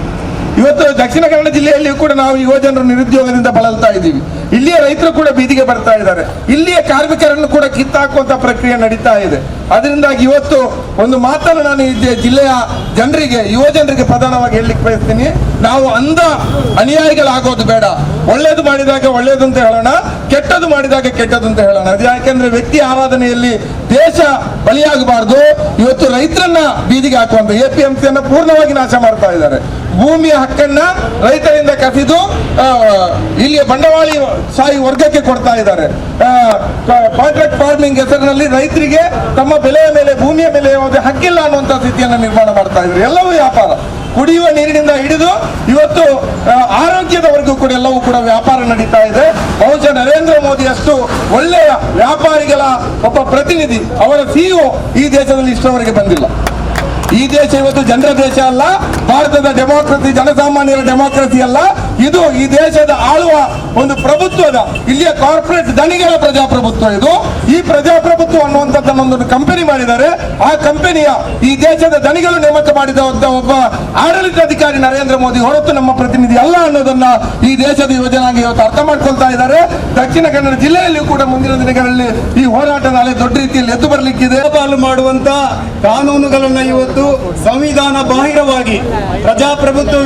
ಇವತ್ತು ದಕ್ಷಿಣ ಕನ್ನಡ ಜಿಲ್ಲೆಯಲ್ಲಿಯೂ ಕೂಡ ನಾವು ಯುವಜನರು ನಿರುದ್ಯೋಗದಿಂದ ಬಳಲ್ತಾ ಇದ್ದೀವಿ. ಇಲ್ಲಿಯ ರೈತರು ಕೂಡ ಬೀದಿಗೆ ಬರ್ತಾ ಇದ್ದಾರೆ. ಇಲ್ಲಿಯ ಕಾರ್ಮಿಕರನ್ನು ಕೂಡ ಕಿತ್ತಾಕುವಂತ ಪ್ರಕ್ರಿಯೆ ನಡೀತಾ ಇದೆ. ಅದರಿಂದಾಗಿ ಇವತ್ತು ಒಂದು ಮಾತನ್ನು ನಾನು ಈ ಜಿಲ್ಲೆಯ ಜನರಿಗೆ, ಯುವಜನರಿಗೆ ಪ್ರಧಾನವಾಗಿ ಹೇಳಲಿಕ್ಕೆ ಬಯಸ್ತೀನಿ. ನಾವು ಅನುಯಾಯಿಗಳಾಗೋದು ಬೇಡ. ಒಳ್ಳೇದು ಮಾಡಿದಾಗ ಒಳ್ಳೇದು ಅಂತ ಹೇಳೋಣ, ಕೆಟ್ಟದ್ದು ಮಾಡಿದಾಗ ಕೆಟ್ಟದ್ದು ಅಂತ ಹೇಳೋಣ. ಅದು ಯಾಕೆಂದ್ರೆ ವ್ಯಕ್ತಿ ಆರಾಧನೆಯಲ್ಲಿ ದೇಶ ಬಲಿಯಾಗಬಾರ್ದು. ಇವತ್ತು ರೈತರನ್ನ ಬೀದಿಗೆ ಹಾಕುವಂತ APMCಯನ್ನ ಪೂರ್ಣವಾಗಿ ನಾಶ ಮಾಡ್ತಾ ಇದ್ದಾರೆ. ಭೂಮಿಯ ಹಕ್ಕನ್ನ ರೈತರಿಂದ ಕಸಿದು ಇಲ್ಲಿಯ ಬಂಡವಾಳಿ ಶಾಹಿ ವರ್ಗಕ್ಕೆ ಕೊಡ್ತಾ ಇದ್ದಾರೆ. ಕಾಂಟ್ರಾಕ್ಟ್ ಫಾರ್ಮಿಂಗ್ ಹೆಸರಿನಲ್ಲಿ ರೈತರಿಗೆ ತಮ್ಮ ಬೆಲೆಯ ಮೇಲೆ, ಭೂಮಿಯ ಮೇಲೆ ಯಾವುದೇ ಹಕ್ಕಿಲ್ಲ ಅನ್ನುವಂಥ ಸ್ಥಿತಿಯನ್ನು ನಿರ್ಮಾಣ ಮಾಡ್ತಾ ಇದ್ದಾರೆ. ಎಲ್ಲವೂ ವ್ಯಾಪಾರ. ಕುಡಿಯುವ ನೀರಿನಿಂದ ಹಿಡಿದು ಇವತ್ತು ಆರೋಗ್ಯದವರೆಗೂ ಕೂಡ ಎಲ್ಲವೂ ಕೂಡ ವ್ಯಾಪಾರ ನಡೀತಾ ಇದೆ. ಬಹುಶಃ ನರೇಂದ್ರ ಮೋದಿ ಅಷ್ಟು ಒಳ್ಳೆಯ ವ್ಯಾಪಾರಿಗಳ ಒಬ್ಬ ಪ್ರತಿನಿಧಿ, ಅವರ ಸಿಇಒ ಈ ದೇಶದಲ್ಲಿ ಇಷ್ಟವರೆಗೆ ಬಂದಿಲ್ಲ. ಈ ದೇಶ ಇವತ್ತು ಜನರ ದೇಶ ಅಲ್ಲ, ಭಾರತದ ಡೆಮೋಕ್ರಸಿ ಜನಸಾಮಾನ್ಯರ ಡೆಮೋಕ್ರಸಿ ಅಲ್ಲ, ಇದು ಈ ದೇಶದ ಆಳುವ ಒಂದು ಪ್ರಭುತ್ವದ, ಇಲ್ಲಿಯ ಕಾರ್ಪೊರೇಟ್ ಧನಿಗಳ ಪ್ರಜಾಪ್ರಭುತ್ವ. ಇದು ಈ ಪ್ರಜಾಪ್ರಭುತ್ವ ಅನ್ನುವಂಥದ್ದನ್ನು ಒಂದು ಕಂಪನಿ ಮಾಡಿದ್ದಾರೆ. ಆ ಕಂಪನಿಯ ಈ ದೇಶದ ಧನಿಗಳು ನೇಮಕ ಮಾಡಿದ ಒಬ್ಬ ಆಡಳಿತಾಧಿಕಾರಿ ನರೇಂದ್ರ ಮೋದಿ ಹೊರತು ನಮ್ಮ ಪ್ರತಿನಿಧಿ ಅಲ್ಲ ಅನ್ನೋದನ್ನ ಈ ದೇಶದ ಯುವಜನಾಂಗ ಇವತ್ತು ಅರ್ಥ ಮಾಡ್ಕೊಳ್ತಾ ಇದ್ದಾರೆ. ದಕ್ಷಿಣ ಕನ್ನಡ ಜಿಲ್ಲೆಯಲ್ಲಿಯೂ ಕೂಡ ಮುಂದಿನ ದಿನಗಳಲ್ಲಿ ಈ ಹೋರಾಟ ನಾಳೆ ದೊಡ್ಡ ರೀತಿಯಲ್ಲಿ ಎದ್ದು ಬರಲಿಕ್ಕಿದೆ. ಪಾಲು ಮಾಡುವಂತ ಕಾನೂನುಗಳನ್ನ ಇವತ್ತು ಸಂವಿಧಾನ ಬಾಹಿರವಾಗಿ ಪ್ರಜಾಪ್ರಭುತ್ವ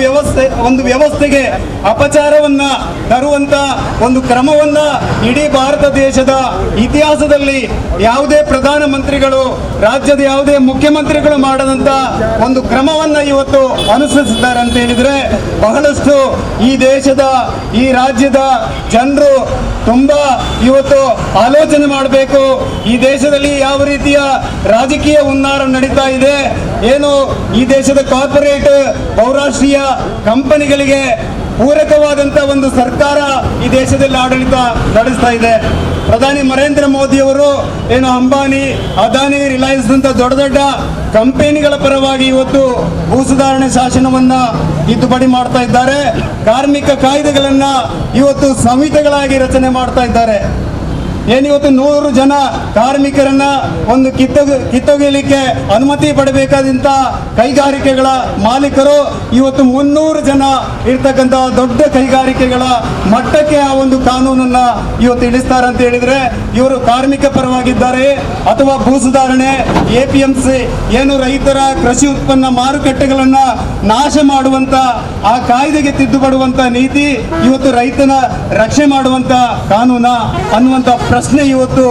ವ್ಯವಸ್ಥೆಗೆ ಅಪಚಾರವನ್ನ ತರುವಂತ ಒಂದು ಕ್ರಮವನ್ನ ಇಡೀ ಭಾರತ ದೇಶದ ಇತಿಹಾಸದಲ್ಲಿ ಯಾವುದೇ ಪ್ರಧಾನ ಮಂತ್ರಿಗಳು, ರಾಜ್ಯದ ಯಾವುದೇ ಮುಖ್ಯಮಂತ್ರಿಗಳು ಮಾಡದಂತ ಒಂದು ಕ್ರಮವನ್ನ ಇವತ್ತು ಅನುಸರಿಸಿದ್ದಾರೆ ಅಂತ ಹೇಳಿದ್ರೆ ಬಹಳಷ್ಟು ಈ ದೇಶದ ಈ ರಾಜ್ಯದ ಜನರು ತುಂಬಾ ಇವತ್ತು ಆಲೋಚನೆ ಮಾಡಬೇಕು. ಈ ದೇಶದಲ್ಲಿ ಯಾವ ರೀತಿಯ ರಾಜಕೀಯ ಹುನ್ನಾರ ನಡೀತಾ ಇದೆ, ಏನು ಈ ದೇಶದ ಕಾರ್ಪೊರೇಟ್ ಬಹುರಾಷ್ಟ್ರೀಯ ಕಂಪನಿಗಳಿಗೆ ಪೂರಕವಾದಂತ ಒಂದು ಸರ್ಕಾರ ಈ ದೇಶದಲ್ಲಿ ಆಡಳಿತ ನಡೆಸ್ತಾ ಇದೆ. ಪ್ರಧಾನಿ ನರೇಂದ್ರ ಮೋದಿ ಅವರು ಏನು ಅಂಬಾನಿ, ಅದಾನಿ, ರಿಲಯನ್ಸ್ ಅಂತ ದೊಡ್ಡ ದೊಡ್ಡ ಕಂಪನಿಗಳ ಪರವಾಗಿ ಇವತ್ತು ಭೂ ಸುಧಾರಣೆ ಶಾಸನವನ್ನ ತಿದ್ದುಪಡಿ ಮಾಡ್ತಾ ಇದ್ದಾರೆ. ಕಾರ್ಮಿಕ ಕಾಯ್ದೆಗಳನ್ನ ಇವತ್ತು ಸಂಹಿತೆಗಳಾಗಿ ರಚನೆ ಮಾಡ್ತಾ ಇದ್ದಾರೆ. ಏನಿವತ್ತು 100 ಜನ ಕಾರ್ಮಿಕರನ್ನ ಒಂದು ಕಿತ್ತೊಗೆಯಲಿಕ್ಕೆ ಅನುಮತಿ ಪಡಬೇಕಾದಂತ ಕೈಗಾರಿಕೆಗಳ ಮಾಲೀಕರು ಇವತ್ತು 300 ಜನ ಇರ್ತಕ್ಕಂಥ ದೊಡ್ಡ ಕೈಗಾರಿಕೆಗಳ ಮಟ್ಟಕ್ಕೆ ಆ ಒಂದು ಕಾನೂನನ್ನ ಇವತ್ತು ಇಳಿಸ್ತಾರೆ ಅಂತ ಹೇಳಿದ್ರೆ ಇವರು ಕಾರ್ಮಿಕ ಪರವಾಗಿದ್ದಾರೆ ಅಥವಾ ಭೂ ಸುಧಾರಣೆ, APMC ಏನು ರೈತರ ಕೃಷಿ ಉತ್ಪನ್ನ ಮಾರುಕಟ್ಟೆಗಳನ್ನ ನಾಶ ಮಾಡುವಂತ ಆ ಕಾಯ್ದೆಗೆ ತಿದ್ದುಪಡುವಂತ ನೀತಿ ಇವತ್ತು ರೈತನ ರಕ್ಷಣೆ ಮಾಡುವಂತ ಕಾನೂನ ಅನ್ನುವಂತ ಪ್ರಶ್ನೆ ಇವತ್ತು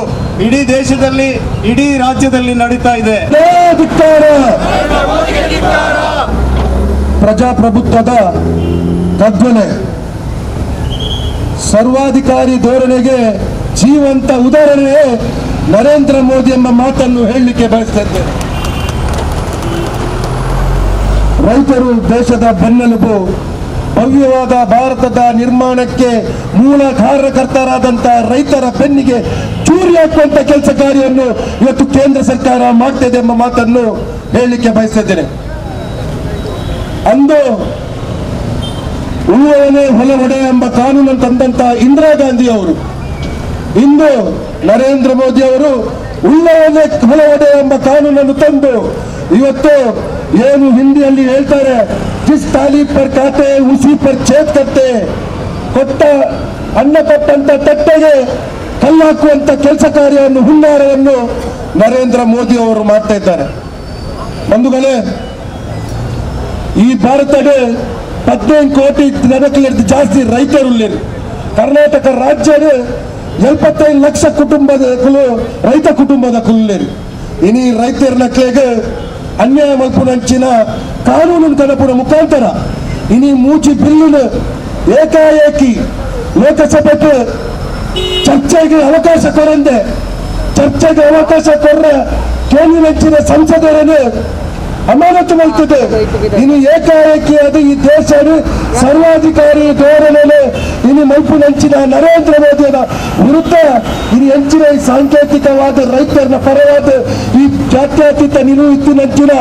ಇಡೀ ದೇಶದಲ್ಲಿ, ಇಡೀ ರಾಜ್ಯದಲ್ಲಿ ನಡೀತಾ ಇದೆ. ಪ್ರಜಾಪ್ರಭುತ್ವದ ಕಗ್ಗೊಲೆ, ಸರ್ವಾಧಿಕಾರಿ ಧೋರಣೆಗೆ ಜೀವಂತ ಉದಾಹರಣೆ ನರೇಂದ್ರ ಮೋದಿ ಎಂಬ ಮಾತನ್ನು ಹೇಳಲಿಕ್ಕೆ ಬಯಸ್ತಾ ಇದ್ದೇನೆ. ರೈತರು ದೇಶದ ಬೆನ್ನೆಲುಬು. ಭವ್ಯವಾದ ಭಾರತದ ನಿರ್ಮಾಣಕ್ಕೆ ಮೂಲ ಕಾರ್ಯಕರ್ತರಾದಂಥ ರೈತರ ಬೆನ್ನಿಗೆ ಚೂರಿ ಹಾಕುವಂತ ಕೆಲಸ ಕಾರ್ಯವನ್ನು ಇವತ್ತು ಕೇಂದ್ರ ಸರ್ಕಾರ ಮಾಡ್ತಿದೆ ಎಂಬ ಮಾತನ್ನು ಹೇಳಲಿಕ್ಕೆ ಬಯಸಿದ್ದೇನೆ. ಅಂದು ಉಳುವವನೇ ಹೊಲ ಒಡೆಯ ಎಂಬ ಕಾನೂನನ್ನು ತಂದಂತ ಇಂದಿರಾ ಗಾಂಧಿ ಅವರು, ಇಂದು ನರೇಂದ್ರ ಮೋದಿ ಅವರು ಉಳುವವನೇ ಹೊಲ ಒಡೆಯ ಎಂಬ ಕಾನೂನನ್ನು ತಂದು ಇವತ್ತು ಏನು ಹಿಂದಿಯಲ್ಲಿ ಹೇಳ್ತಾರೆ, ಜಿಸ್ ತಾಲಿ ಪರ್ ಖಾತೆ ಉಸಿ ಪರ್ ಛೇದ್ ಕರ್ತೆ, ಕೊಟ್ಟ ಅನ್ನ ಕೊಟ್ಟಂತ ತಟ್ಟೆಗೆ ಕಲ್ಲಾಕುವಂತ ಕೆಲಸ ಕಾರ್ಯವನ್ನು, ಹುನ್ನಾರವನ್ನು ನರೇಂದ್ರ ಮೋದಿ ಅವರು ಮಾಡ್ತಾ ಇದ್ದಾರೆ. ಬಂಧುಗಳೇ, ಈ ಭಾರತದ 15 ಕೋಟಿ ಜನಕ್ಕಿಂತ ಜಾಸ್ತಿ ರೈತರು. ಕರ್ನಾಟಕ ರಾಜ್ಯದ 75 ಲಕ್ಷ ಕುಟುಂಬದ ರೈತ ಕುಟುಂಬದ ಕುಲ್ಲೇರು. ಇನಿ ರೈತರ ನಕ್ಲೆಗೆ ಅನ್ಯಾಯ ಮಲ್ಪುನಂಚಿನ ಕಾನೂನು ಕಲಪುನ ಮುಖಾಂತರ ಇನಿ ಮೂಚಿ ಬಿಲ್ಲು ಏಕಾಏಕಿ ಲೋಕಸಭೆಗೆ ಚರ್ಚೆಗೆ ಅವಕಾಶ ಕೊರಂದೆ, ಚರ್ಚೆಗೆ ಅವಕಾಶ ಕೊರ್ರ ಕೇಂದ್ರಚಿನ ಸಂಸದರನ್ನು ಅಮಾನತು ಮಾಡ್ತದೆ. ಇನ್ನು ಏಕಾಏಕಿ ಅದು ಈ ದೇಶದ ಸರ್ವಾಧಿಕಾರಿ ಧೋರಣೆ ಇನ್ನು ಮಲ್ಪುನಂಚಿನ ನರೇಂದ್ರ ಮೋದಿಯ ವಿರುದ್ಧ ಇನ್ನು ಹೆಂಚಿನ ಈ ಸಾಂಕೇತಿಕವಾದ ರೈತರ ಪರವಾದ ಈ ಜಾತ್ಯತೀತ ನಿಲುವು ಇತ್ತಿನಂಚಿನ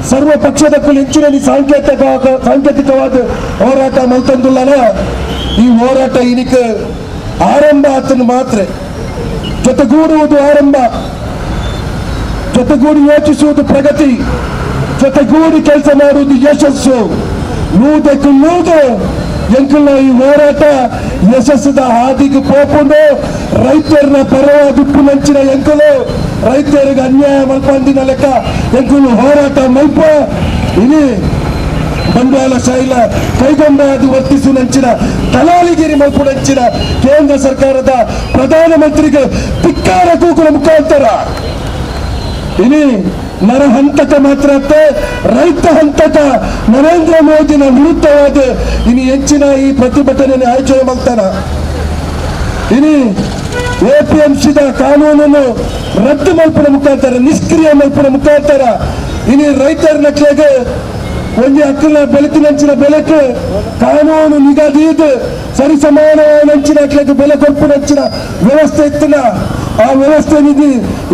ಸರ್ವ ಪಕ್ಷದ ಹೆಂಚಿನ ಸಾಂಕೇತಿಕವಾದ ಹೋರಾಟ ಮಲ್ತಂದುಲ್ಲನ. ಈ ಹೋರಾಟ ಇನಿಕ ಆರಂಭ ಆತನು ಮಾತ್ರ, ಜೊತೆಗೂಡುವುದು ಆರಂಭ, ಜೊತೆಗೂಡಿ ಯೋಚಿಸುವುದು ಪ್ರಗತಿ, ಜೊತೆಗೂಡಿ ಕೆಲಸ ಮಾಡುವುದು ಯಶಸ್ಸು. ನೂದಕ್ಕೆ ನೂದು ಎಂಕಲ್ನ ಈ ಹೋರಾಟ ಯಶಸ್ಸದ ಹಾದಿಗೆ ಪೋಪುಂಡು ರೈತರನ್ನ ಪರವಾಗಿ ನಂಚಿನ ಎಂಕಲು ರೈತರಿಗೆ ಅನ್ಯಾಯ ಮಲ್ಪಂದಿನ ಲೆಕ್ಕ ಎಂಕಲು ಹೋರಾಟ ಮಲ್ಪ ಇನಿ ಬಂಡವಾಳ ಶೈಲ ಕೈಗೊಂಬಾದು ವರ್ತಿಸು ನಂಚಿನ ದಲಾಲಿಗಿರಿ ಮಲ್ಪು ನಂಚಿನ ಕೇಂದ್ರ ಸರ್ಕಾರದ ಪ್ರಧಾನಮಂತ್ರಿಗೆ ಧಿಕ್ಕಾರ ಕೂಗುವ ಮುಖಾಂತರ ಇನಿ ನರ ಹಂತಕ ಮಾತ್ರ ರೈತ ಹಂತಕ ನರೇಂದ್ರ ಮೋದಿನ ವಿರುದ್ಧವಾದ ಇನ್ನು ಹೆಚ್ಚಿನ ಈ ಪ್ರತಿಭಟನೆ ಆಯೋಜನೆ ಮಾಡ್ತಾನ. ಇನಿ APMCದ ಕಾನೂನನ್ನು ರದ್ದು ಮಲ್ಪನ ಮುಖಾಂತರ, ನಿಷ್ಕ್ರಿಯ ಮಲ್ಪನ ಮುಖಾಂತರ ಇನಿ ರೈತರ ನಕ್ಲೆಗೆ ಒಂಜಿ ಅಕ್ಕಲ ಬೆಳಕಿನಂಚಿನ ಬೆಳಕು ಕಾನೂನು ನಿಗದಿದು ಸರಿ ಸಮಾನಂಚಿನ ಅಕ್ಲೆಗ್ ಬೆಲೆ ಕೊರ್ಪುನಂಚಿನ ವ್ಯವಸ್ಥೆ ಇತ್ತಿನ ಆ ವ್ಯವಸ್ಥೆ ನಿಧಿ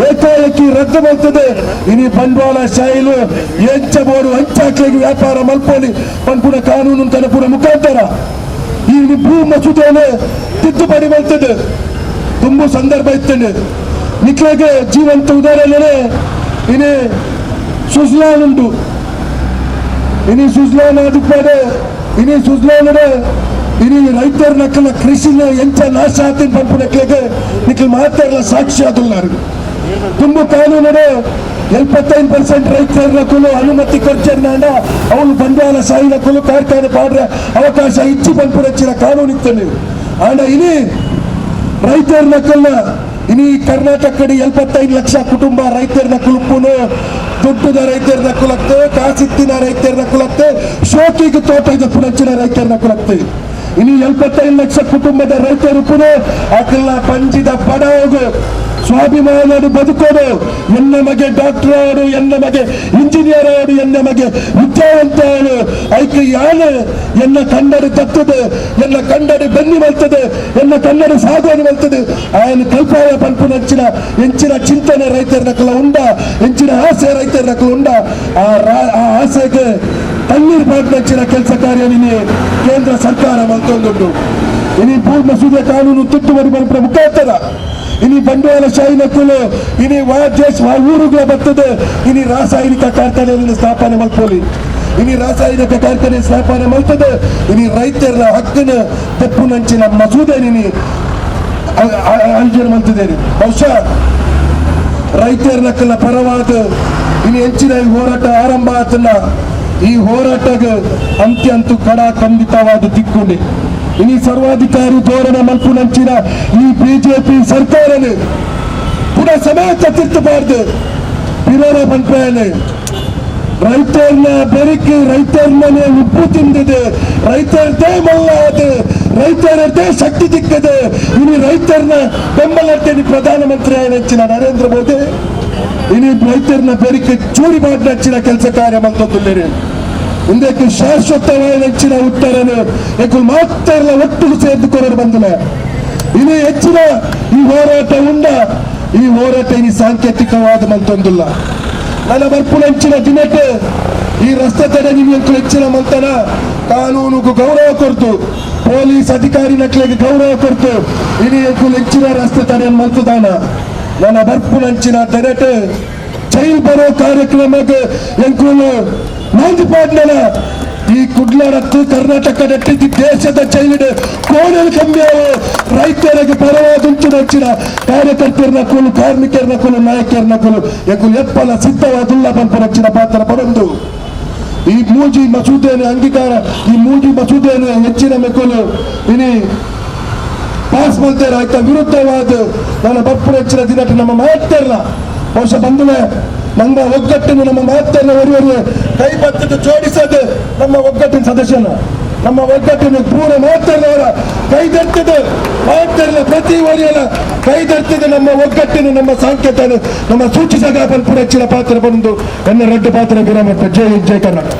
ಏಕಾಏಕಿ ರದ್ದು ಮಾಡ್ತದೆ. ಇನಿ ಬಂಡವಾಳ ಶಾಹಿಲು ಎಂಚಬೋಡು ಹಂಚಾಕ್ಲೆಗ್ ವ್ಯಾಪಾರ ಮಲ್ಪೋಲಿ ಪನ್ಪುನ ಕಾನೂನು ಕನಪುನ ಮುಖಾಂತರ ಈ ಭೂ ಮಸೂದೆಯನ್ನು ತಿದ್ದುಪಡಿ ಮಾಡ್ತದೆ. ತುಂಬ ಸಂದರ್ಭ ಇತ್ತಂಡೆ ನಿಕ್ಲೆಗೆ ಜೀವಂತ ಉದಾಹರಣೆ ಇನಿ ಸುಜ್ಲಾನ್ ಉಂಟು. ಇನಿ ಸುಜ್ಲಾನ್ ಆದಿಪ್ಪಾಡೆ ಇನಿ ಸುಜ್ಲಾನ್ ಇನಿ ರೈತರ ನಕ್ಕಲ ಕೃಷಿನ ಎಂಚ ನಾಶ ಆತಿನ ಪಂಪುನಕ್ಲೆಗೆ ನಿಕ್ಲು ಮಾತಾಡಲ ಸಾಕ್ಷಿ ಆದುಲ್ಲಾರು. ತುಂಬ ಕಾನೂನು 75% ರೈತರ ನಕ್ಕಲು ಅನುಮತಿ ಖರ್ಚನ್ನ ಅವನು ಬಂಡವಾಳ ಶಾಹಿ ನಕ್ಕಲು ಕಾರ್ಖಾನೆ ಪಾಡ್ರೆ ಅವಕಾಶ ಇಚ್ಚಿ ಪಂಪುನಚ್ಚಿನ ಕಾನೂನು ಇತ್ತು. ಆಂಡ ಇನಿ ರೈತರ ನಕ್ಕಲ್ನ ಇನಿ ಕರ್ನಾಟಕ ಕಡೆ 75 ಲಕ್ಷ ಕುಟುಂಬ ರೈತರ ಕುಲುಪ್ಪುನು ದುಡ್ಡುದ ರೈತರ ಕುಲಕ್ತೆ ಕಾಸಿತ್ತಿನ ರೈತರ ಕುಲಕ್ತೆ ಶೋಕಿಗೆ ತೋಟ ಇದು ಪುನಂಚಿನ ರೈತರ ಕುಲಕ್ತೆ ಇನಿ 75 ಲಕ್ಷ ಕುಟುಂಬದ ರೈತರು ಪುನಃ ಅಕಲ್ಲ ಪಂಚಿದ ಬಡವಗು ಸ್ವಾಭಿಮಾನ ಬದುಕೋದು ಎನ್ನ ಮಗೆ ಡಾಕ್ಟರ್ ಆಡು ಎನ್ನ ಮಗೆ ಇಂಜಿನಿಯರ್ ಆಡು ಎನ್ನ ಮಗೆ ವಿದ್ಯಾವಂತ ಆಡು ಐಕೆ ಯಾನು ಎನ್ನ ಕನ್ನಡ ತತ್ತದು ಎನ್ನ ಕನ್ನಡ ಬೆನ್ನಿ ಮಲ್ತದೆ ಎನ್ನ ಕನ್ನಡ ಸಾಧನೆ ಮಲ್ತದೆ ಆಯನ ಕಲ್ಪಾಯ ಪಂಪುನಂಚಿನ ಎಂಚಿನ ಚಿಂತನೆ ರೈತರ ನಕಲ ಉಂಡ ಎಂಚಿನ ಆಸೆ ರೈತರ ನಕಲ ಉಂಡ ಆ ಆಸೆಗೆ ತಣ್ಣೀರು ಪಾಟ್ನಂಚಿನ ಕೆಲಸ ಕಾರ್ಯ ನಿನ್ನೆ ಕೇಂದ್ರ ಸರ್ಕಾರ ಮಲ್ತೊಂದುಂಟು. ಇನಿ ಭೂ ಮಸೂದೆ ಕಾನೂನು ತಿದ್ದುಪಡಿ ಮಲ್ಪುವ ಮುಖಾಂತರ ಇನಿ ಬಂಡವಾಳ ಶಾಹಿ ನಕಲು ಇನಿ ಊರುಗಳ ಬರ್ತದೆ. ಇನಿ ರಾಸಾಯನಿಕ ಕಾರ್ಖಾನೆಯನ್ನು ಸ್ಥಾಪನೆ ಮಲ್ಪೋಲಿ ಇನಿ ರಾಸಾಯನಿಕ ಕಾರ್ಖಾನೆ ಸ್ಥಾಪನೆ ಮಲ್ತದೆ. ಇನಿ ರೈತರ ಹಕ್ಕಿನ ತೆಪ್ಪುನಂಚಿನ ಮಸೂದೆ ನಿನಿ ಅಂಜನೆ ಮಲ್ತಿದ್ದೇನೆ. ಬಹುಶಃ ರೈತರ ನಕಲ ಪರವಾದ ಇನಿ ಹೆಚ್ಚಿನ ಹೋರಾಟ ಆರಂಭ ಆತನ ಈ ಹೋರಾಟಕ್ಕೆ ಅಂತ್ಯಂತೂ ಕಡ ಖಂಡಿತವಾದ ದಿಕ್ಕೊಂಡೆ. ಇನಿ ಸರ್ವಾಧಿಕಾರಿ ಧೋರಣೆ ಮಲ್ಪುನಂಚಿನ ಈ ಬಿಜೆಪಿ ಸರ್ಕಾರನೇ ಪುನಃ ಸಮೇತ ತಿರ್ತಬಾರ್ದು. ವಿರೋಧ ಪಂಪಾಯನೆ ರೈತರನ್ನ ಬೆರಕಿ ರೈತರನ್ನೇ ಉಪ್ಪು ತಿಂದಿದೆ. ರೈತರದ್ದೇ ಮಲ್ಲ ಅದು ರೈತರದ್ದೇ ಶಕ್ತಿ ದಿಕ್ಕದೆ. ಇನಿ ರೈತರನ್ನ ಬೆಂಬಲಕ್ಕೆ ಪ್ರಧಾನಮಂತ್ರಿ ನೆಚ್ಚಿನ ನರೇಂದ್ರ ಮೋದಿ ಇನಿ ರೈತರನ್ನ ಬೆರಕಿ ಚೂರಿ ಮಾಡಿ ನೆಚ್ಚಿನ ಕೆಲಸ ಕಾರ್ಯ ಮಲ್ತೊಂದಿದ್ದೇನೆ. ಇಂದಕ್ಕೆ ಶಾಶ್ವತವಾದ ನೆಚ್ಚಿನ ಉತ್ತರನು ಯಾಕೆ ಮಾತ್ರ ಒಟ್ಟು ಸೇರಿದುಕೊಂಡು ಬಂದಿಲ್ಲ. ಇನ್ನು ಹೆಚ್ಚಿನ ಈ ಹೋರಾಟ ಉಂಡ ಈ ಹೋರಾಟ ಇನಿ ಸಾಂಕೇತಿಕವಾದ ಮಂತೊಂದಿಲ್ಲ. ನನ್ನ ಬರ್ಪುನಂಚಿನ ದಿನಕ್ಕೆ ಈ ರಸ್ತೆ ತಡೆ ನಿಮಗೆ ಹೆಚ್ಚಿನ ಮಂತನ ಕಾನೂನಿಗೂ ಗೌರವ ಕೊಡ್ತು, ಪೊಲೀಸ್ ಅಧಿಕಾರಿ ನಕ್ಲೆಗೆ ಗೌರವ ಕೊಡ್ತು. ಇನಿ ಹೆಚ್ಚಿನ ರಸ್ತೆ ತಡೆ ಮಲ್ತದಾನ ನನ್ನ ಬರ್ಪುನಂಚಿನ ದೆರಟೆ ಜೈಲ್ ಬರೋ ಕಾರ್ಯಕ್ರಮಕ್ಕೆ ಎಂಕುಲು ನಾಂದಿಪಾಡ್ನ ಈ ಕುಡ್ಲಾಡತ್ತು ಕರ್ನಾಟಕ ನೆಟ್ಟಿದ್ದು ದೇಶದ ಜೈಲಿಡೆ ಕೋಣೆಲು ಕಮ್ಮಿ ರೈತರಿಗೆ ಪರವಾದುಂಟು ನಚ್ಚಿನ ಕಾರ್ಯಕರ್ತರ ಕುಲು ಕಾರ್ಮಿಕರ ಕುಲು ನಾಯಕರ ಕುಲು ಎಂಕುಲು ಎಪ್ಪಲ ಸಿದ್ಧವಾದುಲ್ಲ ಪಂಪು ನಚ್ಚಿನ ಪಾತ್ರ ಪಡೊಂದು ಈ ಮೂಜಿ ಮಸೂದೆಯನ್ನು ಅಂಗೀಕಾರ ಈ ಮೂಜಿ ಮಸೂದೆಯನ್ನು ಹೆಚ್ಚಿನ ಮೆಕ್ಕಲು ಇನಿ ಪಾಸ್ ಮಾಡ್ತಾರೆ ಆಯ್ತಾ ವಿರುದ್ಧವಾದ ನನ್ನ ಬಪ್ಪು ಹೆಚ್ಚಿನ ದಿನಕ್ಕೆ ನಮ್ಮ ಮಾತಾಡಲ್ಲ. ಬಹುಶಃ ಬಂಧುವೆ ನಮ್ಮ ಒಗ್ಗಟ್ಟನ್ನು ನಮ್ಮ ಮಾತನ್ನು ಒಡೆಯುವ ಕೈ ಬತ್ತದ ಜೋಡಿಸದೆ ನಮ್ಮ ಒಗ್ಗಟ್ಟಿನ ಸದಸ್ಯನ ನಮ್ಮ ಒಗ್ಗಟ್ಟಿನ ಪೂರ ಮಾತಾಡಿದವರ ಕೈದರ್ತದೆ ಮಾತಾಡಲ ಪ್ರತಿ ಒಡೆಯಲ ಕೈದರ್ತದೆ ನಮ್ಮ ಒಗ್ಗಟ್ಟಿನ ನಮ್ಮ ಸಾಂಕೇತ ನಮ್ಮ ಸೂಚಿಸಗ ಪೂರ ಹೆಚ್ಚಿನ ಪಾತ್ರ ಬಂದು ಎನ್ನ ರಡ್ಡು ಪಾತ್ರ ವಿರಾಮ. ಜೈ ಜೈ ಕರ್ನಾಟಕ.